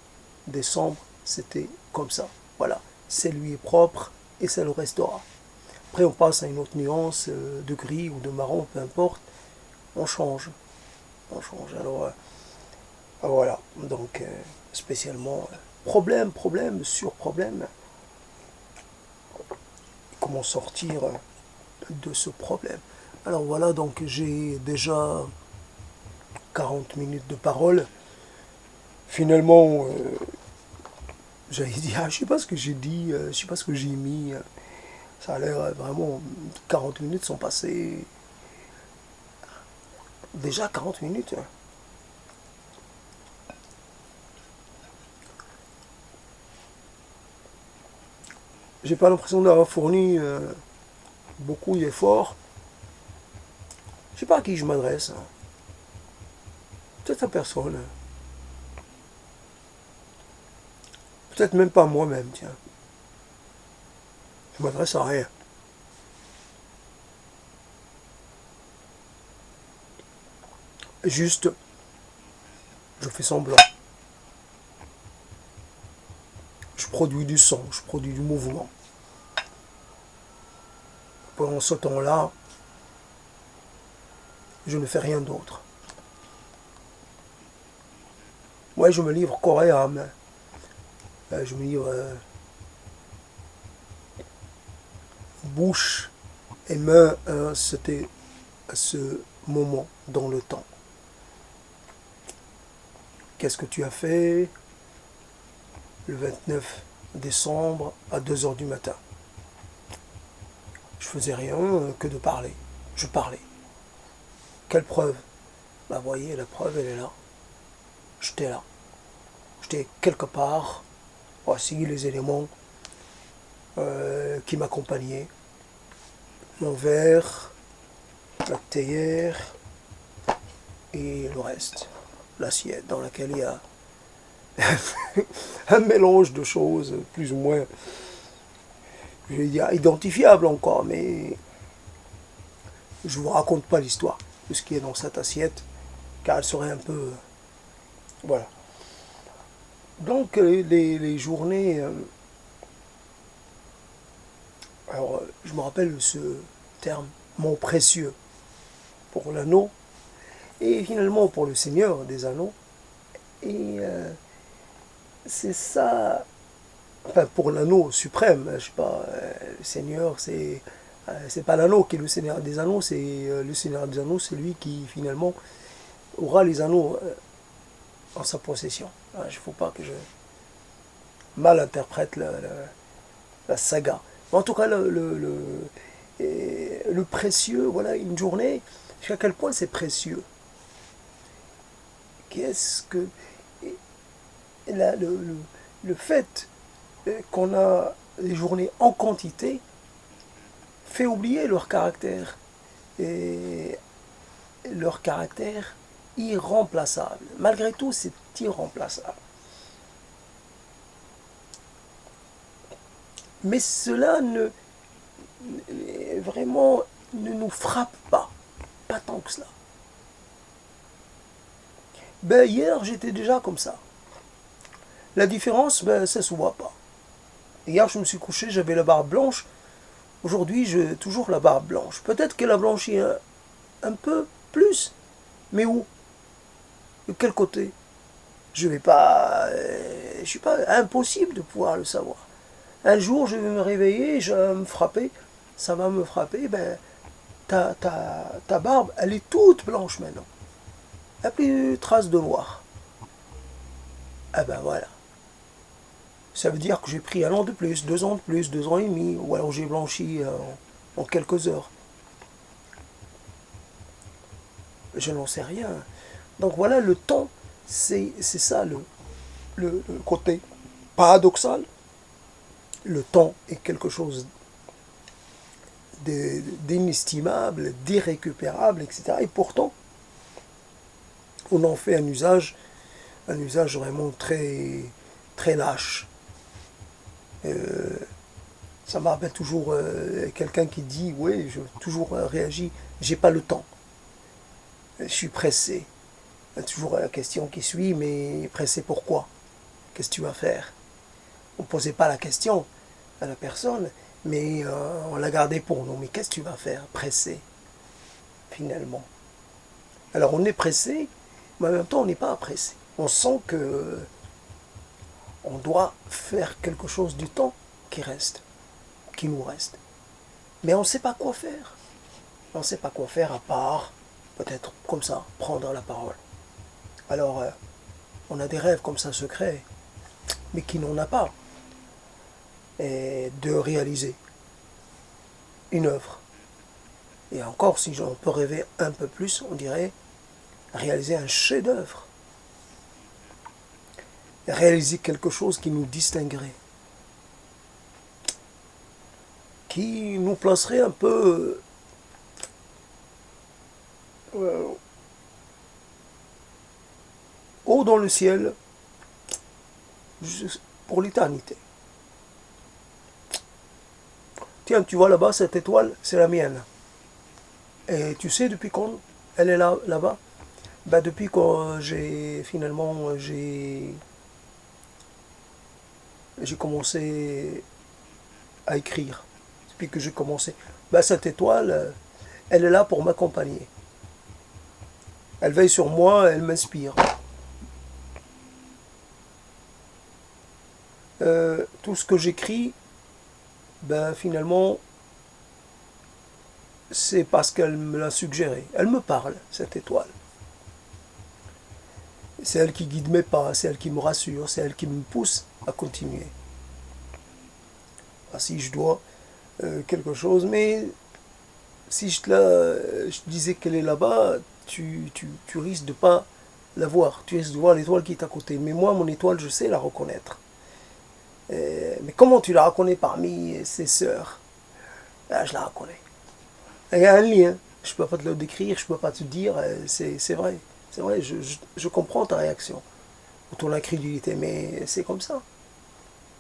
décembre. C'était comme ça. Voilà, c'est lui est propre et ça le restera. Après, on passe à une autre nuance de gris ou de marron, peu importe. On change. On change. Alors, voilà. Donc, spécialement, problème sur problème. Comment sortir de ce problème? Alors voilà, donc j'ai déjà 40 minutes de parole. Finalement, j'allais dire, je sais pas ce que j'ai dit, je sais pas ce que j'ai mis. Ça a l'air vraiment, 40 minutes sont passées. Déjà 40 minutes. J'ai pas l'impression d'avoir fourni beaucoup d'efforts. Je sais pas à qui je m'adresse. Peut-être à personne. Peut-être même pas à moi-même, tiens. Je m'adresse à rien. Juste, je fais semblant. Je produis du son, je produis du mouvement. Pendant ce temps-là, je ne fais rien d'autre. Ouais, je me livre corps et âme. Je me livre bouche et main c'était à ce moment dans le temps. Qu'est-ce que tu as fait le 29 décembre à 2 heures du matin? Je faisais rien que de parler. Je parlais. Quelle preuve? Bah voyez, la preuve elle est là. J'étais là. J'étais quelque part. Voici les éléments qui m'accompagnaient. Mon verre, la théière et le reste. L'assiette dans laquelle il y a un mélange de choses plus ou moins, je vais dire, identifiables encore, mais je ne vous raconte pas l'histoire de ce qui est dans cette assiette, car elle serait un peu... Voilà. Donc les journées... alors je me rappelle ce terme, mon précieux. pour l'anneau, et finalement pour le Seigneur des Anneaux. Et c'est ça, enfin pour l'anneau suprême, je sais pas, le Seigneur, c'est pas l'anneau qui est le Seigneur des Anneaux, c'est le Seigneur des Anneaux, c'est lui qui finalement aura les anneaux en sa possession. Il ne faut pas que je mal interprète la saga. En tout cas, le précieux, voilà, une journée, à quel point c'est précieux. Qu'est-ce que... Là, le fait qu'on a des journées en quantité fait oublier leur caractère. Et leur caractère irremplaçable. Malgré tout, c'est irremplaçable. Mais cela vraiment ne nous frappe pas. Pas tant que cela. Ben, hier, j'étais déjà comme ça. La différence, ben, ça ne se voit pas. Hier, je me suis couché, j'avais la barbe blanche. Aujourd'hui, j'ai toujours la barbe blanche. Peut-être qu'elle a blanchi un peu plus. Mais où? De quel côté? Je vais pas... je suis pas impossible de pouvoir le savoir. Un jour, je vais me réveiller, je vais me frapper. Ça va me frapper, ben... Ta barbe, elle est toute blanche maintenant. Il n'y a plus de traces de noir. Ah ben voilà. Ça veut dire que j'ai pris 1 an de plus, 2 ans de plus, 2 ans et demi, ou alors j'ai blanchi en quelques heures. Je n'en sais rien. Donc voilà, le temps, c'est ça le côté paradoxal. Le temps est quelque chose d'inestimable, d'irrécupérable, etc. Et pourtant, on en fait un usage vraiment très, très lâche. Ça me rappelle toujours quelqu'un qui dit, oui, je toujours réagi, j'ai pas le temps, je suis pressé. Il y a toujours la question qui suit, mais pressé pourquoi? Qu'est-ce que tu vas faire? On ne posait pas la question à la personne, mais on l'a gardé pour nous. Mais qu'est-ce que tu vas faire? Pressé, finalement. Alors on est pressé, mais en même temps on n'est pas pressé. On sent que on doit faire quelque chose du temps qui reste, qui nous reste. Mais on ne sait pas quoi faire. On ne sait pas quoi faire à part, peut-être comme ça, prendre la parole. Alors, on a des rêves comme ça secrets, mais qui n'en a pas. Et de réaliser une œuvre. Et encore, si on peut rêver un peu plus, on dirait réaliser un chef-d'œuvre. Réaliser quelque chose qui nous distinguerait. Qui nous placerait un peu haut dans le ciel pour l'éternité. Tiens, tu vois là-bas, cette étoile, c'est la mienne. Et tu sais depuis quand elle est là-bas? Ben, depuis que j'ai commencé à écrire. Depuis que j'ai commencé. Ben, cette étoile, elle est là pour m'accompagner. Elle veille sur moi, elle m'inspire. Tout ce que j'écris, ben finalement, c'est parce qu'elle me l'a suggéré. Elle me parle, cette étoile. C'est elle qui guide mes pas, c'est elle qui me rassure, c'est elle qui me pousse à continuer. Ah, si je dois quelque chose, mais si je te disais qu'elle est là-bas, tu risques de ne pas la voir. Tu risques de voir l'étoile qui est à côté. Mais moi, mon étoile, je sais la reconnaître. Mais comment tu la reconnais parmi ses sœurs? Là, je la reconnais. Il y a un lien. Je ne peux pas te le décrire, je ne peux pas te dire. C'est vrai. C'est vrai, je comprends ta réaction ou ton incrédulité, mais c'est comme ça.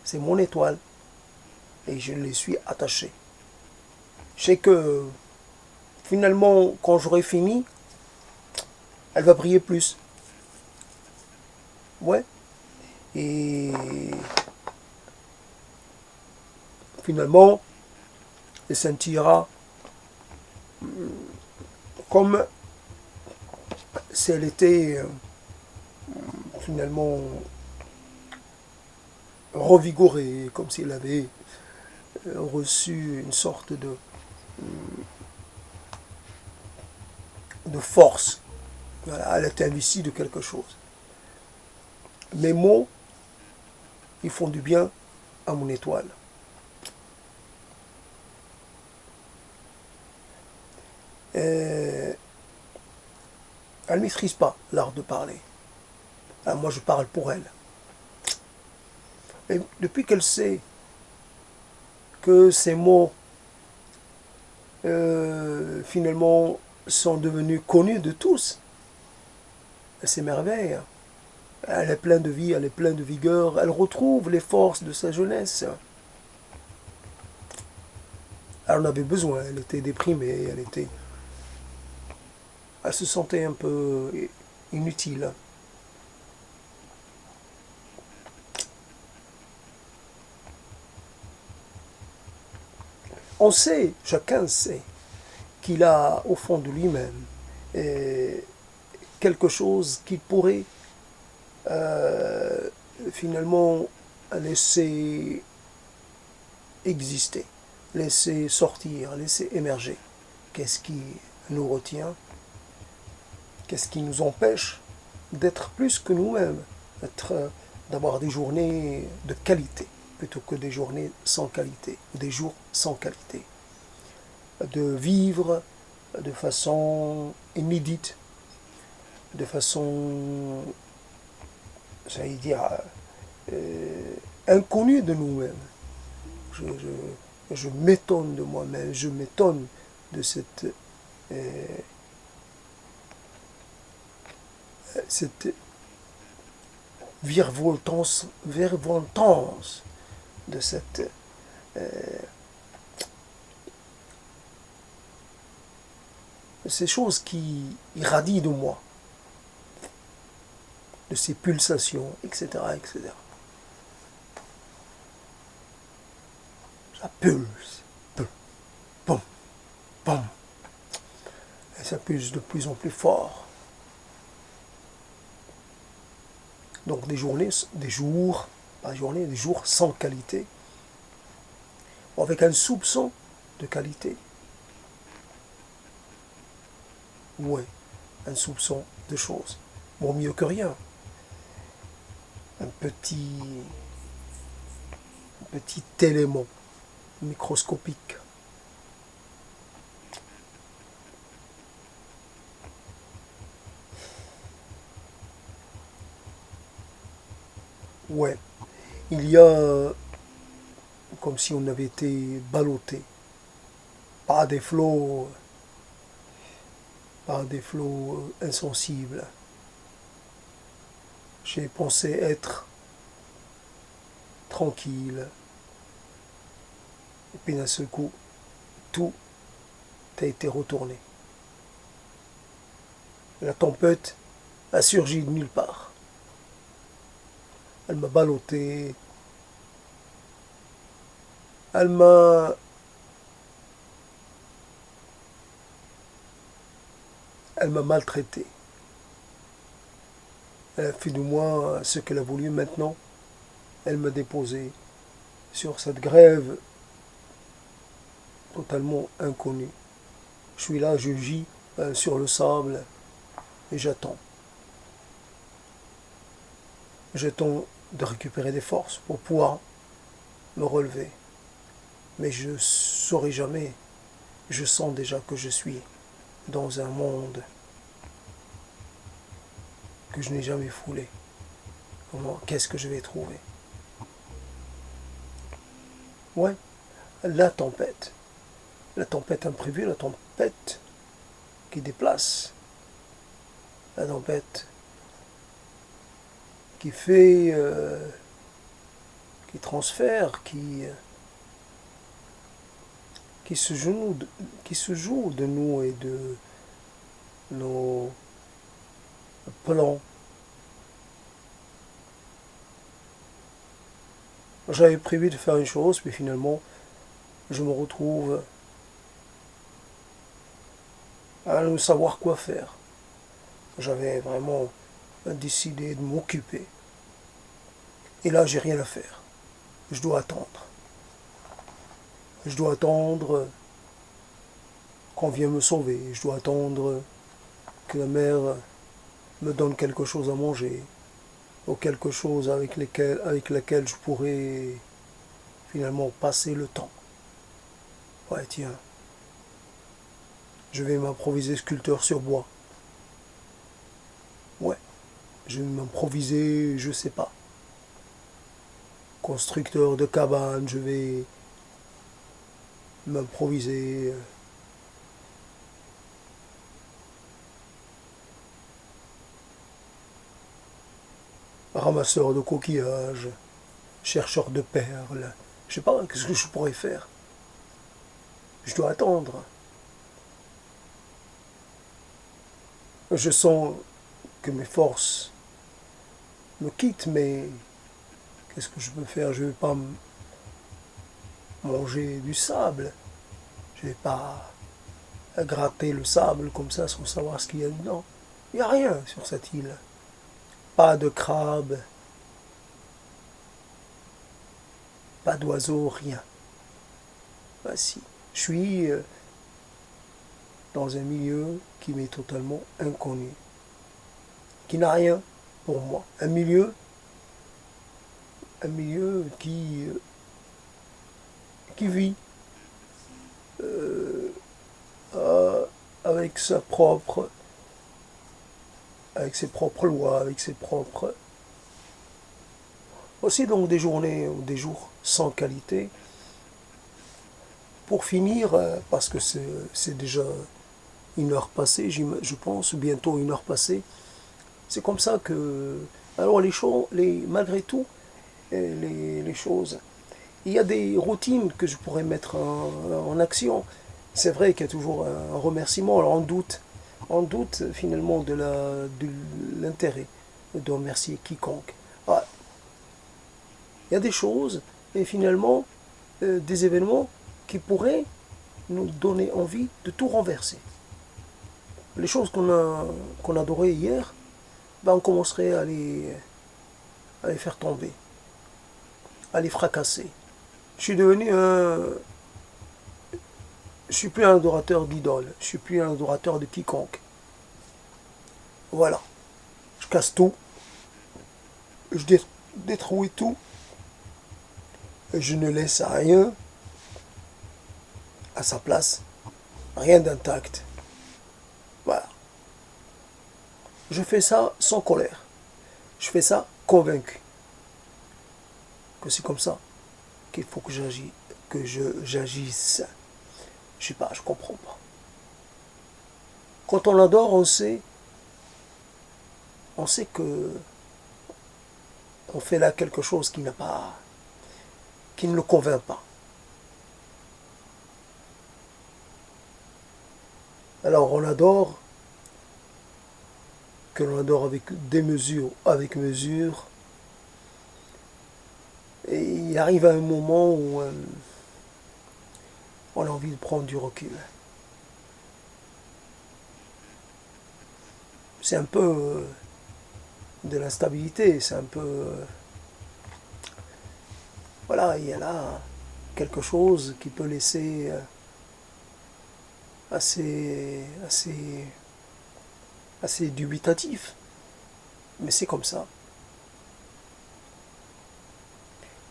C'est mon étoile. Et je les suis attaché. Je sais que finalement, quand j'aurai fini, elle va briller plus. Ouais. Et finalement, elle scintillera comme si elle était finalement revigorée, comme s'il avait reçu une sorte de force. Voilà, elle était investie de quelque chose. Mes mots, ils font du bien à mon étoile. Et elle ne maîtrise pas l'art de parler. Alors moi, je parle pour elle. Et depuis qu'elle sait que ces mots, finalement, sont devenus connus de tous, elle s'émerveille. Elle est pleine de vie, elle est pleine de vigueur, elle retrouve les forces de sa jeunesse. Elle en avait besoin, elle était déprimée, elle se sentait un peu inutile. On sait, chacun sait, qu'il a au fond de lui-même quelque chose qui pourrait finalement laisser exister, laisser sortir, laisser émerger. Qu'est-ce qui nous retient? Qu'est-ce qui nous empêche d'être plus que nous-mêmes, d'avoir des journées de qualité plutôt que des journées sans qualité, ou des jours sans qualité, de vivre de façon inédite, de façon, j'allais dire, inconnue de nous-mêmes. Je m'étonne de moi-même, je m'étonne de cette virevoltance de ces choses qui irradient de moi, de ces pulsations, etc., etc. Ça pulse, pum, pum, et ça pulse de plus en plus fort. Donc des jours, des jours sans qualité, avec un soupçon de qualité. Ouais, un soupçon de choses. Bon, mieux que rien. Un petit élément microscopique. Ouais, il y a comme si on avait été ballotté par des flots, insensibles. J'ai pensé être tranquille, et puis d'un seul coup, tout a été retourné. La tempête a surgi de nulle part. Elle m'a ballotté. Elle m'a maltraité. Elle a fait de moi ce qu'elle a voulu. Maintenant, elle m'a déposé sur cette grève totalement inconnue. Je suis là, je gis sur le sable et j'attends. J'attends de récupérer des forces pour pouvoir me relever. Mais je ne saurai jamais. Je sens déjà que je suis dans un monde que je n'ai jamais foulé. Qu'est-ce que je vais trouver? Ouais, la tempête. La tempête imprévue, la tempête qui déplace. La tempête qui fait, qui transfère, qui se joue de nous et de nos plans. J'avais prévu de faire une chose, mais finalement, je me retrouve à ne savoir quoi faire. J'avais vraiment décidé de m'occuper. Et là, j'ai rien à faire. Je dois attendre. Je dois attendre qu'on vienne me sauver. Je dois attendre que la mère me donne quelque chose à manger. Ou quelque chose avec laquelle je pourrais finalement passer le temps. Ouais, tiens, je vais m'improviser sculpteur sur bois. Ouais, je vais m'improviser, je sais pas, constructeur de cabane, je vais m'improviser ramasseur de coquillages, chercheur de perles. Je sais pas, qu'est-ce que je pourrais faire? Je dois attendre. Je sens que mes forces me quittent, mais qu'est-ce que je peux faire? Je ne vais pas manger du sable. Je ne vais pas gratter le sable comme ça sans savoir ce qu'il y a dedans. Il n'y a rien sur cette île. Pas de crabes, pas d'oiseaux, rien. Voici. Je suis dans un milieu qui m'est totalement inconnu, qui n'a rien pour moi. Un milieu qui vit avec avec ses propres lois, avec ses propres. Aussi donc des journées ou des jours sans qualité. Pour finir, parce que c'est déjà une heure passée, je pense, bientôt une heure passée. C'est comme ça que. Alors malgré tout, les choses. Il y a des routines que je pourrais mettre en action. C'est vrai qu'il y a toujours un remerciement. Alors on doute finalement de l'intérêt de remercier quiconque. Ah, il y a des choses et finalement des événements qui pourraient nous donner envie de tout renverser. Les choses qu'on adorait hier, ben on commencerait à les faire tomber, à les fracasser. Je suis devenu un. Je suis plus un adorateur d'idole, je suis plus un adorateur de quiconque. Voilà. Je casse tout, je détruis tout, et je ne laisse rien à sa place, rien d'intact. Voilà. Je fais ça sans colère. Je fais ça convaincu que c'est comme ça qu'il faut que j'agisse. Je sais pas, je comprends pas. Quand on adore, on sait que on fait là quelque chose qui ne le convainc pas. Alors on adore, que l'on adore avec mesure, et il arrive à un moment où on a envie de prendre du recul. C'est un peu de l'instabilité, c'est un peu. Voilà, il y a là quelque chose qui peut laisser assez dubitatif. Mais c'est comme ça.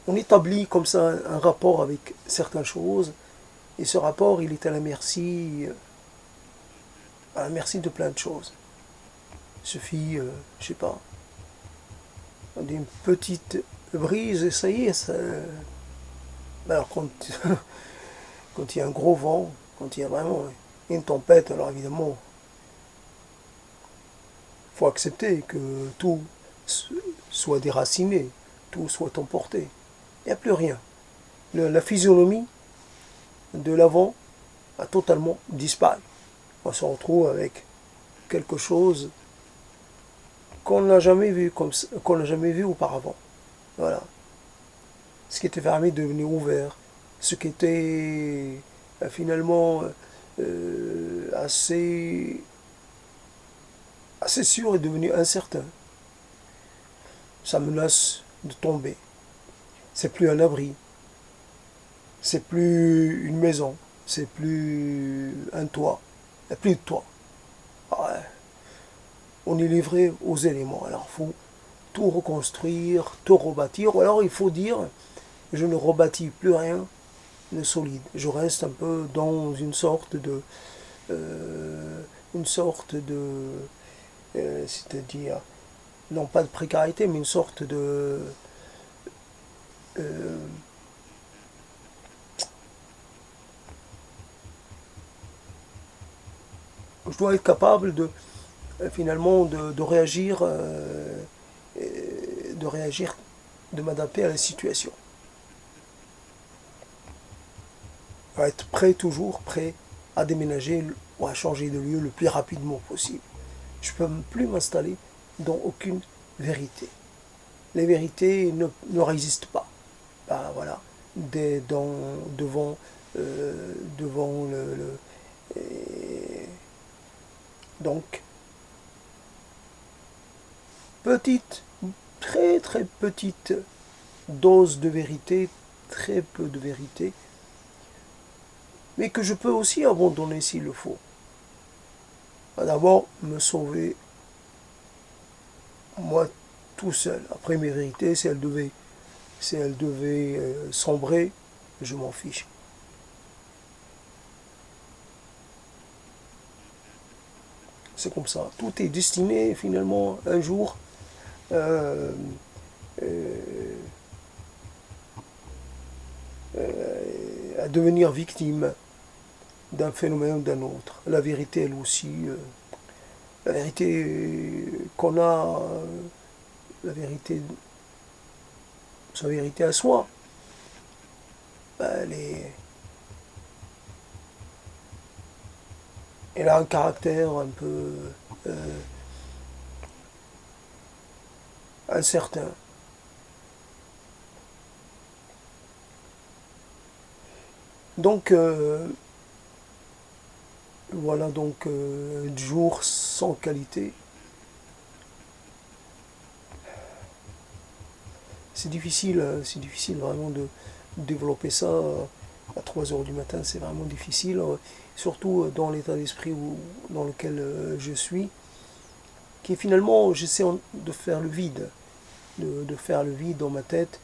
On établit comme ça un rapport avec certaines choses, et ce rapport, il est à la merci de plein de choses. Il suffit, je sais pas, d'une petite brise, et ça y est, ça. Alors quand il y a un gros vent, quand il y a vraiment une tempête, alors évidemment, il faut accepter que tout soit déraciné, tout soit emporté. Il n'y a plus rien. La physionomie de l'avant a totalement disparu. On se retrouve avec quelque chose qu'on n'a jamais vu qu'on n'a jamais vu auparavant. Voilà. Ce qui était fermé devenait ouvert. Ce qui était finalement assez assez sûr est devenu incertain. Ça menace de tomber. C'est plus un abri. C'est plus une maison. C'est plus un toit. Il n'y a plus de toit. Ouais. On est livré aux éléments. Alors il faut tout reconstruire, tout rebâtir. Ou alors il faut dire, je ne rebâtis plus rien de solide. Je reste un peu dans euh, une sorte de, c'est-à-dire, non pas de précarité, mais une sorte de, euh, je dois être capable de, finalement, de réagir, de réagir, de m'adapter à la situation. Être prêt, toujours prêt à déménager ou à changer de lieu le plus rapidement possible. Je ne peux plus m'installer dans aucune vérité. Les vérités ne résistent pas. Ben, voilà. Devant, devant donc, petite, très très petite dose de vérité, très peu de vérité, mais que je peux aussi abandonner s'il le faut. D'abord, me sauver moi tout seul. Après mes vérités, si elles devaient sombrer, je m'en fiche. C'est comme ça. Tout est destiné finalement un jour euh, euh, à devenir victime d'un phénomène ou d'un autre. La vérité, elle aussi, la vérité qu'on a, la vérité, sa vérité à soi, ben, elle a un caractère un peu euh, incertain. Donc, voilà donc jour sans qualité. C'est difficile vraiment de développer ça à 3 heures du matin, c'est vraiment difficile, surtout dans l'état d'esprit dans lequel je suis, qui est finalement, j'essaie de faire le vide, de faire le vide dans ma tête,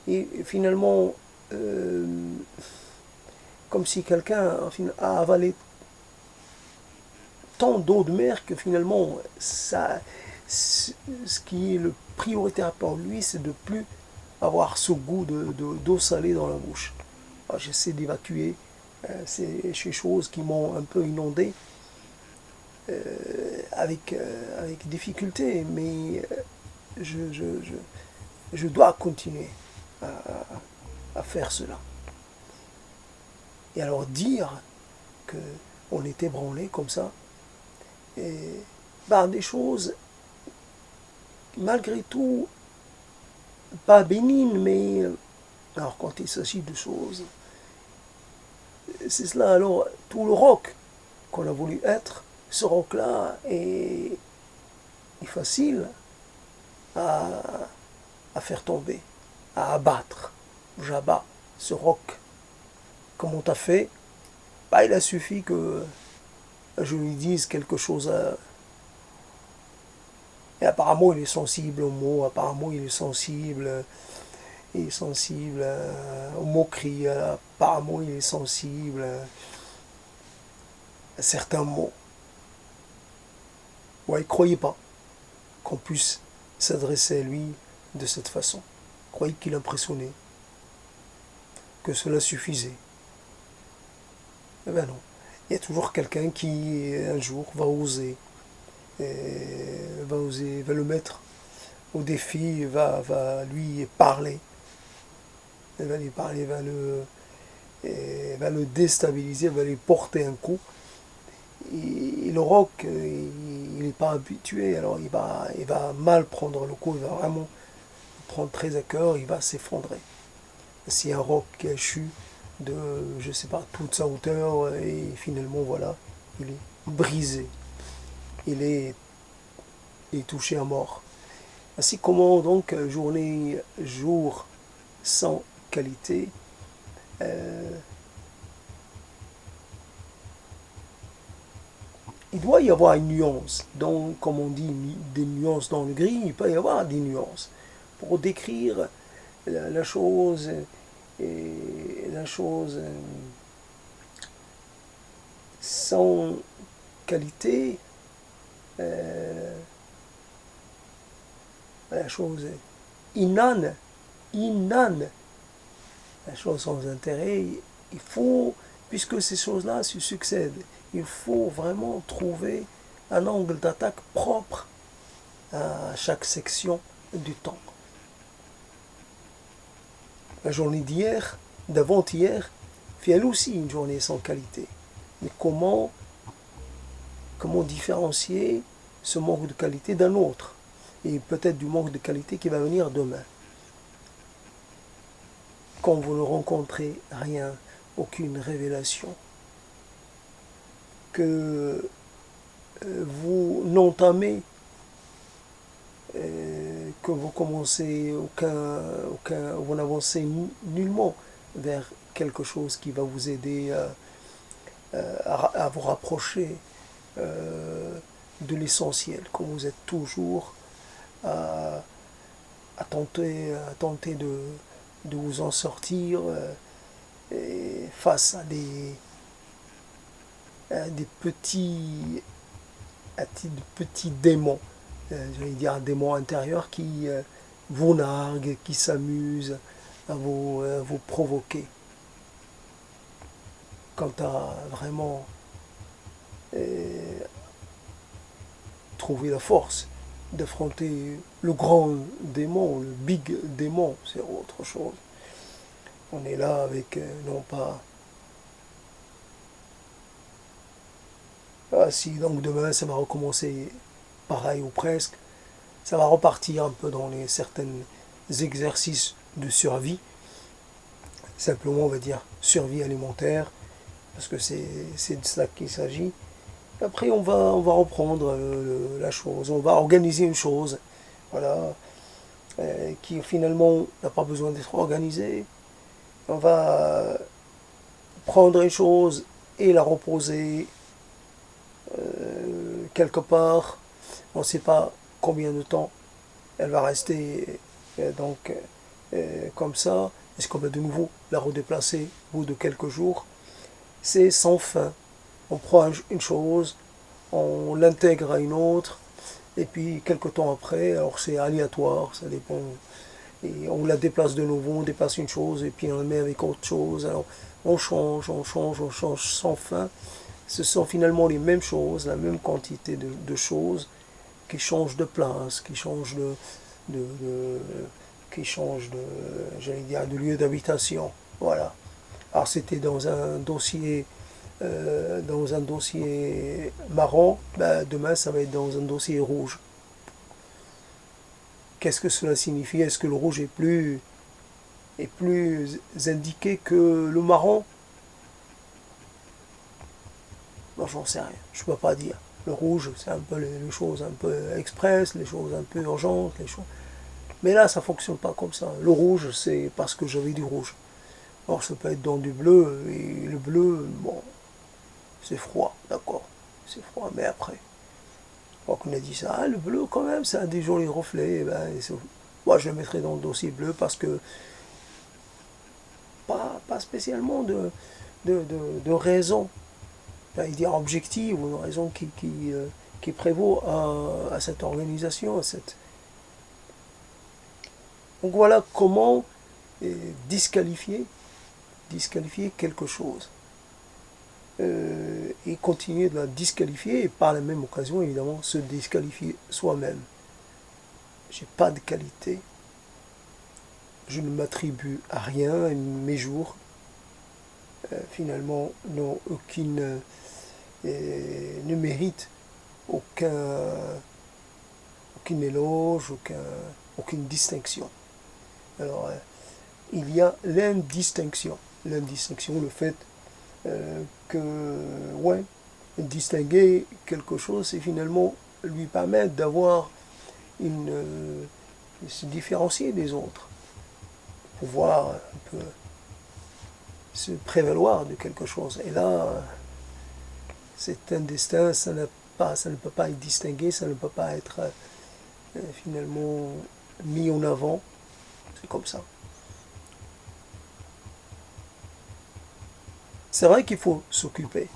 et finalement, euh, comme si quelqu'un a avalé tant d'eau de mer que finalement, ce qui est le prioritaire pour lui, c'est de plus avoir ce goût d'eau salée dans la bouche. J'essaie d'évacuer ces choses qui m'ont un peu inondé avec difficulté, mais je, je, je, je dois continuer à, à faire cela. Et alors dire qu'on est ébranlé comme ça, et, par des choses malgré tout pas bénignes, mais alors quand il s'agit de choses, c'est cela. Alors tout le rock qu'on a voulu être, ce rock-là est facile à, à faire tomber, à abattre. J'abats ce roc. Comme on t'a fait, bah, il a suffi que je lui dise quelque chose. Et apparemment, il est sensible aux mots, apparemment, il est sensible aux moqueries, apparemment, il est sensible à certains mots. Ouais, il ne croyait pas qu'on puisse s'adresser à lui de cette façon. Il croyait qu'il impressionnait, que cela suffisait. Eh bien non. Il y a toujours quelqu'un qui, un jour, va le mettre au défi, va lui parler. Il va lui parler, va le déstabiliser, va lui porter un coup. Et le rock, il n'est pas habitué, alors il va mal prendre le coup, il va vraiment prendre très à cœur, il va s'effondrer. C'est un roc qui a chu de, je sais pas, toute sa hauteur, et finalement, voilà, il est brisé. Il est est touché à mort. Ainsi comment donc jour sans qualité, il doit y avoir une nuance. Donc, comme on dit, des nuances dans le gris, il peut y avoir des nuances. Pour décrire la chose, et la chose sans qualité, la chose inane, inane, la chose sans intérêt, il faut, puisque ces choses-là se succèdent, il faut vraiment trouver un angle d'attaque propre à chaque section du temps. La journée d'hier, d'avant-hier, fait elle aussi une journée sans qualité. Mais comment différencier ce manque de qualité d'un autre, et peut-être du manque de qualité qui va venir demain? Quand vous ne rencontrez rien, aucune révélation, que vous n'entamez, que vous commencez vous n'avancez nullement vers quelque chose qui va vous aider à vous rapprocher de l'essentiel, quand vous êtes toujours à tenter de vous en sortir face à des petits démons, j'allais dire démons intérieurs qui vous narguent, qui s'amusent à vous provoquer. Quant à vraiment trouver la force d'affronter le grand démon, le big démon, c'est autre chose. On est là avec, non pas... Ah, si donc demain ça va recommencer pareil ou presque, ça va repartir un peu dans certains exercices de survie, simplement on va dire survie alimentaire, parce que c'est de cela qu'il s'agit. Après on va reprendre la chose, on va organiser une chose, voilà, qui finalement n'a pas besoin d'être organisée. On va prendre une chose et la reposer quelque part. On ne sait pas combien de temps elle va rester comme ça. Est-ce qu'on va de nouveau la redéplacer au bout de quelques jours? C'est sans fin. On prend une chose, on l'intègre à une autre, et puis quelques temps après, alors c'est aléatoire, ça dépend. Et on la déplace de nouveau, on déplace une chose, et puis on la met avec autre chose. Alors on change sans fin. Ce sont finalement les mêmes choses, la même quantité de choses qui changent de place, qui changent j'allais dire, de lieu d'habitation. Voilà. Alors c'était dans un dossier marron, ben, demain ça va être dans un dossier rouge. Qu'est-ce que cela signifie? Est-ce que le rouge est plus indiqué que le marron? Moi, j'en sais rien, je ne peux pas dire. Le rouge, c'est un peu les choses un peu express, les choses un peu urgentes, les choses. Mais là, ça ne fonctionne pas comme ça. Le rouge, c'est parce que j'avais du rouge. Or, ça peut être dans du bleu, et le bleu, bon, c'est froid, d'accord, c'est froid, mais après, quand on a dit ça, ah, le bleu quand même, ça a des jolis reflets, ben, moi je le mettrais dans le dossier bleu parce que pas spécialement de raison, j'allais dire objective, ou une raison qui prévaut à cette organisation, Donc voilà comment disqualifier quelque chose. Et continuer de la disqualifier et par la même occasion évidemment se disqualifier soi-même. J'ai pas de qualité, je ne m'attribue à rien, et mes jours finalement n'ont ne méritent aucun éloge, aucune distinction. Alors il y a l'indistinction, le fait distinguer quelque chose, c'est finalement lui permettre d'avoir il se différencier des autres, pouvoir un peu se prévaloir de quelque chose. Et là, c'est un destin, ça ne peut pas être distingué, ça ne peut pas être finalement mis en avant. C'est comme ça. C'est vrai qu'il faut s'occuper.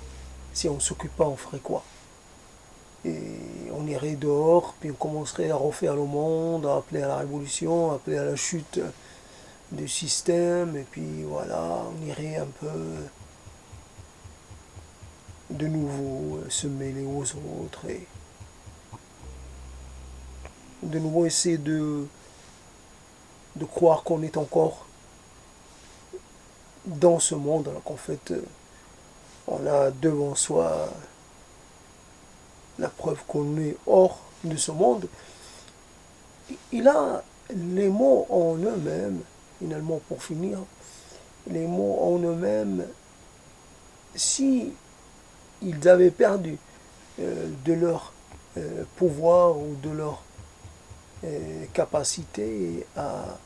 Si on ne s'occupe pas, on ferait quoi? Et on irait dehors, puis on commencerait à refaire le monde, à appeler à la révolution, à appeler à la chute du système, et puis voilà, on irait un peu de nouveau se mêler aux autres, et de nouveau essayer de croire qu'on est encore dans ce monde, alors qu'en fait, on a devant soi la preuve qu'on est hors de ce monde. Il a les mots en eux-mêmes, finalement pour finir, les mots en eux-mêmes, si ils avaient perdu de leur pouvoir ou de leur capacité à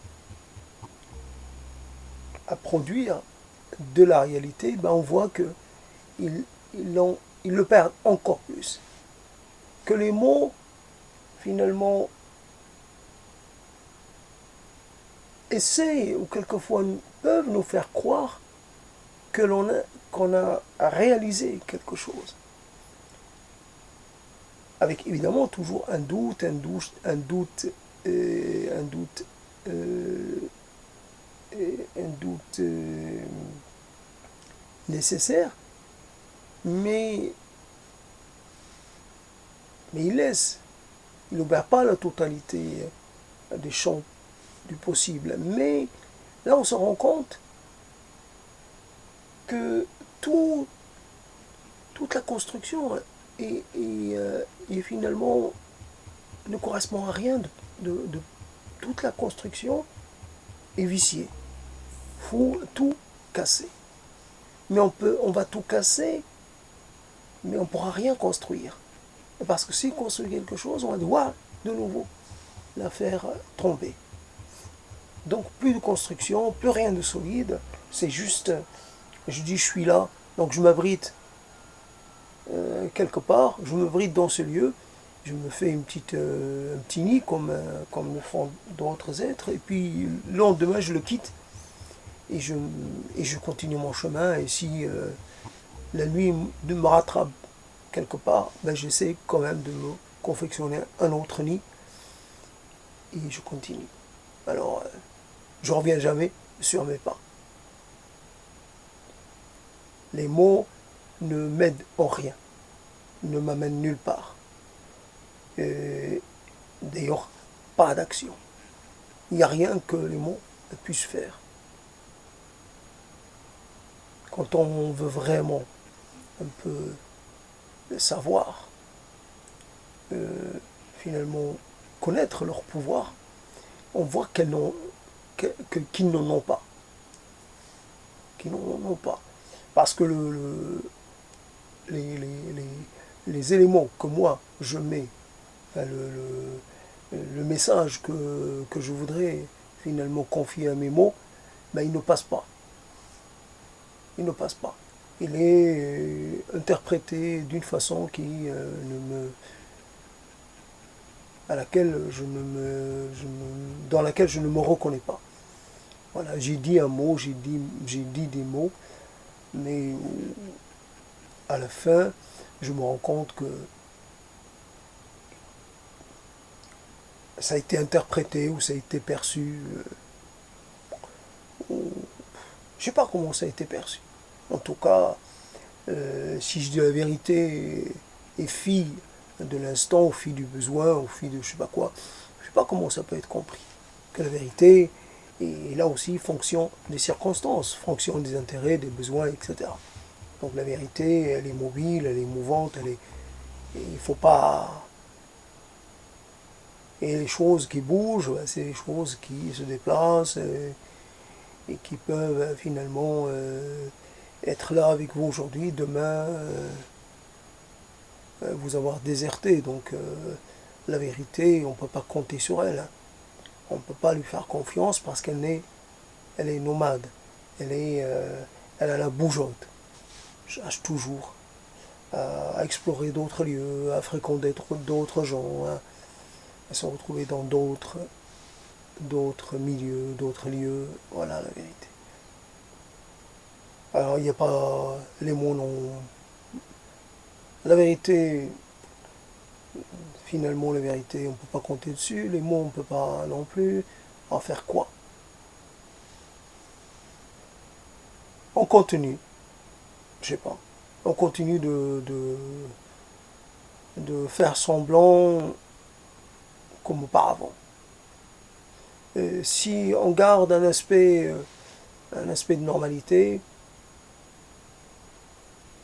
produire de la réalité, ben on voit que ils le perdent encore plus. Que les mots, finalement, essaient ou quelquefois peuvent nous faire croire que qu'on a réalisé quelque chose. Avec évidemment toujours un doute, un doute nécessaire, mais il n'ouvre pas la totalité des champs du possible. Mais là, on se rend compte que toute la construction est finalement ne correspond à rien de toute la construction est viciée. Il faut tout casser. Mais on va tout casser, mais on ne pourra rien construire. Parce que si on construit quelque chose, on va devoir de nouveau la faire tomber. Donc plus de construction, plus rien de solide, c'est juste, je dis je suis là, donc je m'abrite quelque part, je m'abrite dans ce lieu, je me fais un petit nid comme le font d'autres êtres, et puis le lendemain je le quitte, et je continue mon chemin, et si la nuit me rattrape quelque part, ben j'essaie quand même de me confectionner un autre nid, et je continue. Alors, je ne reviens jamais sur mes pas. Les mots ne m'aident en rien, ne m'amènent nulle part. D'ailleurs, pas d'action. Il n'y a rien que les mots puissent faire. Quand on veut vraiment un peu savoir, finalement connaître leur pouvoir, on voit qu'ils n'en ont pas. Qu'ils n'en ont pas. Parce que les éléments que moi je mets, enfin le message que je voudrais finalement confier à mes mots, ben, il ne passe pas. Il ne passe pas. Il est interprété d'une façon dans laquelle je ne me reconnais pas. Voilà, j'ai dit un mot, j'ai dit des mots, mais à la fin, je me rends compte que ça a été interprété ou ça a été perçu. Je ne sais pas comment ça a été perçu. En tout cas, si je dis la vérité et fille de l'instant, ou fille du besoin, ou fille de je ne sais pas quoi, je ne sais pas comment ça peut être compris. Que la vérité est là aussi fonction des circonstances, fonction des intérêts, des besoins, etc. Donc la vérité, elle est mobile, elle est mouvante, il ne faut pas... Et les choses qui bougent, c'est les choses qui se déplacent et qui peuvent finalement être là avec vous aujourd'hui, demain vous avoir déserté. Donc La vérité, on ne peut pas compter sur elle. Hein. On ne peut pas lui faire confiance parce elle est nomade. Elle a la bougeotte. Cherche toujours à explorer d'autres lieux, à fréquenter d'autres gens, à se retrouver dans d'autres milieux, d'autres lieux. Voilà la vérité. Alors il n'y a pas les mots non. La vérité, finalement la vérité, on ne peut pas compter dessus. Les mots, on ne peut pas non plus. En faire quoi? On continue, je sais pas. On continue de faire semblant comme auparavant. Et si on garde un aspect de normalité,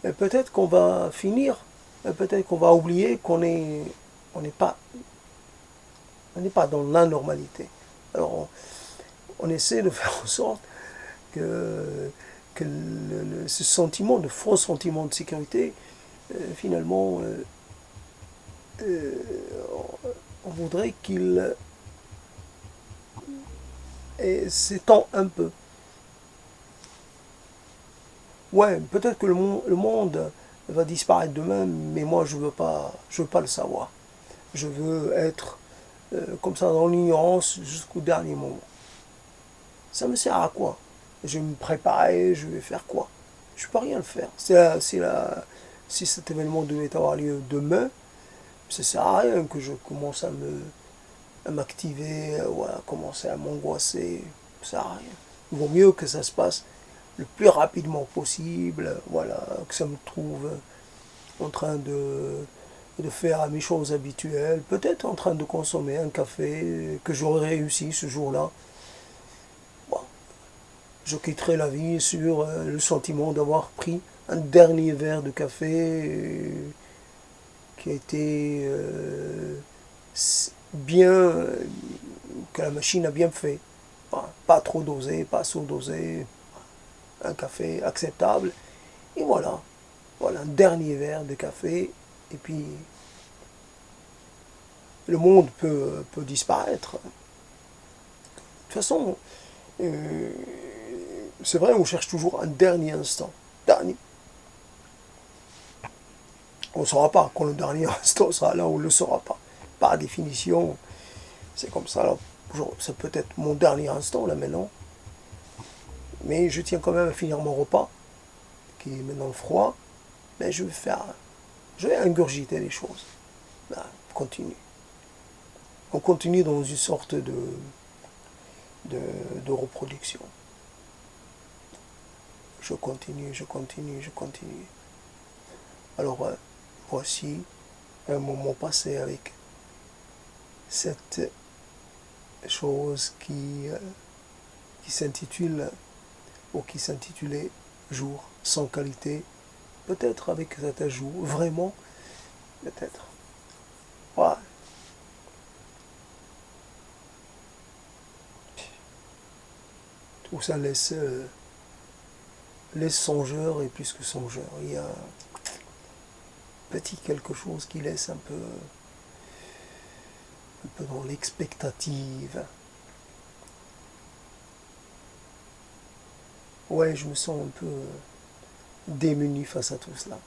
peut-être qu'on va finir, peut-être qu'on va oublier on n'est pas, on n'est pas dans l'anormalité. Alors on essaie de faire en sorte que ce sentiment, de faux sentiment de sécurité, finalement, euh, on voudrait qu'il s'étend un peu. Ouais, peut-être que le monde va disparaître demain, mais moi je veux pas le savoir. Je veux être comme ça dans l'ignorance jusqu'au dernier moment. Ça me sert à quoi? Je vais me préparer, je vais faire quoi? Je peux rien le faire. Si cet événement devait avoir lieu demain, ça sert à rien que je commence à m'activer ou à commencer à m'angoisser. Ça sert à rien. Il vaut mieux que ça se passe le plus rapidement possible, voilà, que ça me trouve en train de faire mes choses habituelles, peut-être en train de consommer un café, que j'aurais réussi ce jour-là. Bon, je quitterai la vie sur le sentiment d'avoir pris un dernier verre de café qui a été bien, que la machine a bien fait. Pas trop dosé, pas sous-dosé, un café acceptable. Et voilà, voilà un dernier verre de café. Et puis le monde peut disparaître. De toute façon, euh, c'est vrai, on cherche toujours un dernier instant. Dernier. On ne saura pas quand le dernier instant sera là, on ne le saura pas. Par définition, c'est comme ça. Alors, ça peut être mon dernier instant là maintenant, mais je tiens quand même à finir mon repas, qui est maintenant froid. Mais je vais ingurgiter les choses. Ben, on continue. On continue dans une sorte de reproduction. Je continue, je continue, je continue. Alors, voici un moment passé avec cette chose qui s'intitule, ou qui s'intitulait Jour sans qualité. Peut-être avec cet ajout, vraiment, peut-être. Ouais. Tout ça laisse songeur et plus que songeur. Il y a petit quelque chose qui laisse un peu dans l'expectative. Ouais, je me sens un peu démuni face à tout cela.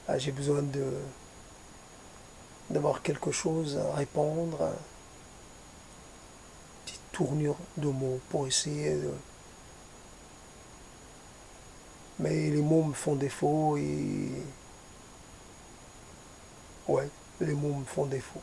Ah, j'ai besoin d'avoir quelque chose à répondre, une petite tournure de mots pour essayer de... Mais les mots me font défaut et... Ouais, les mots me font défaut.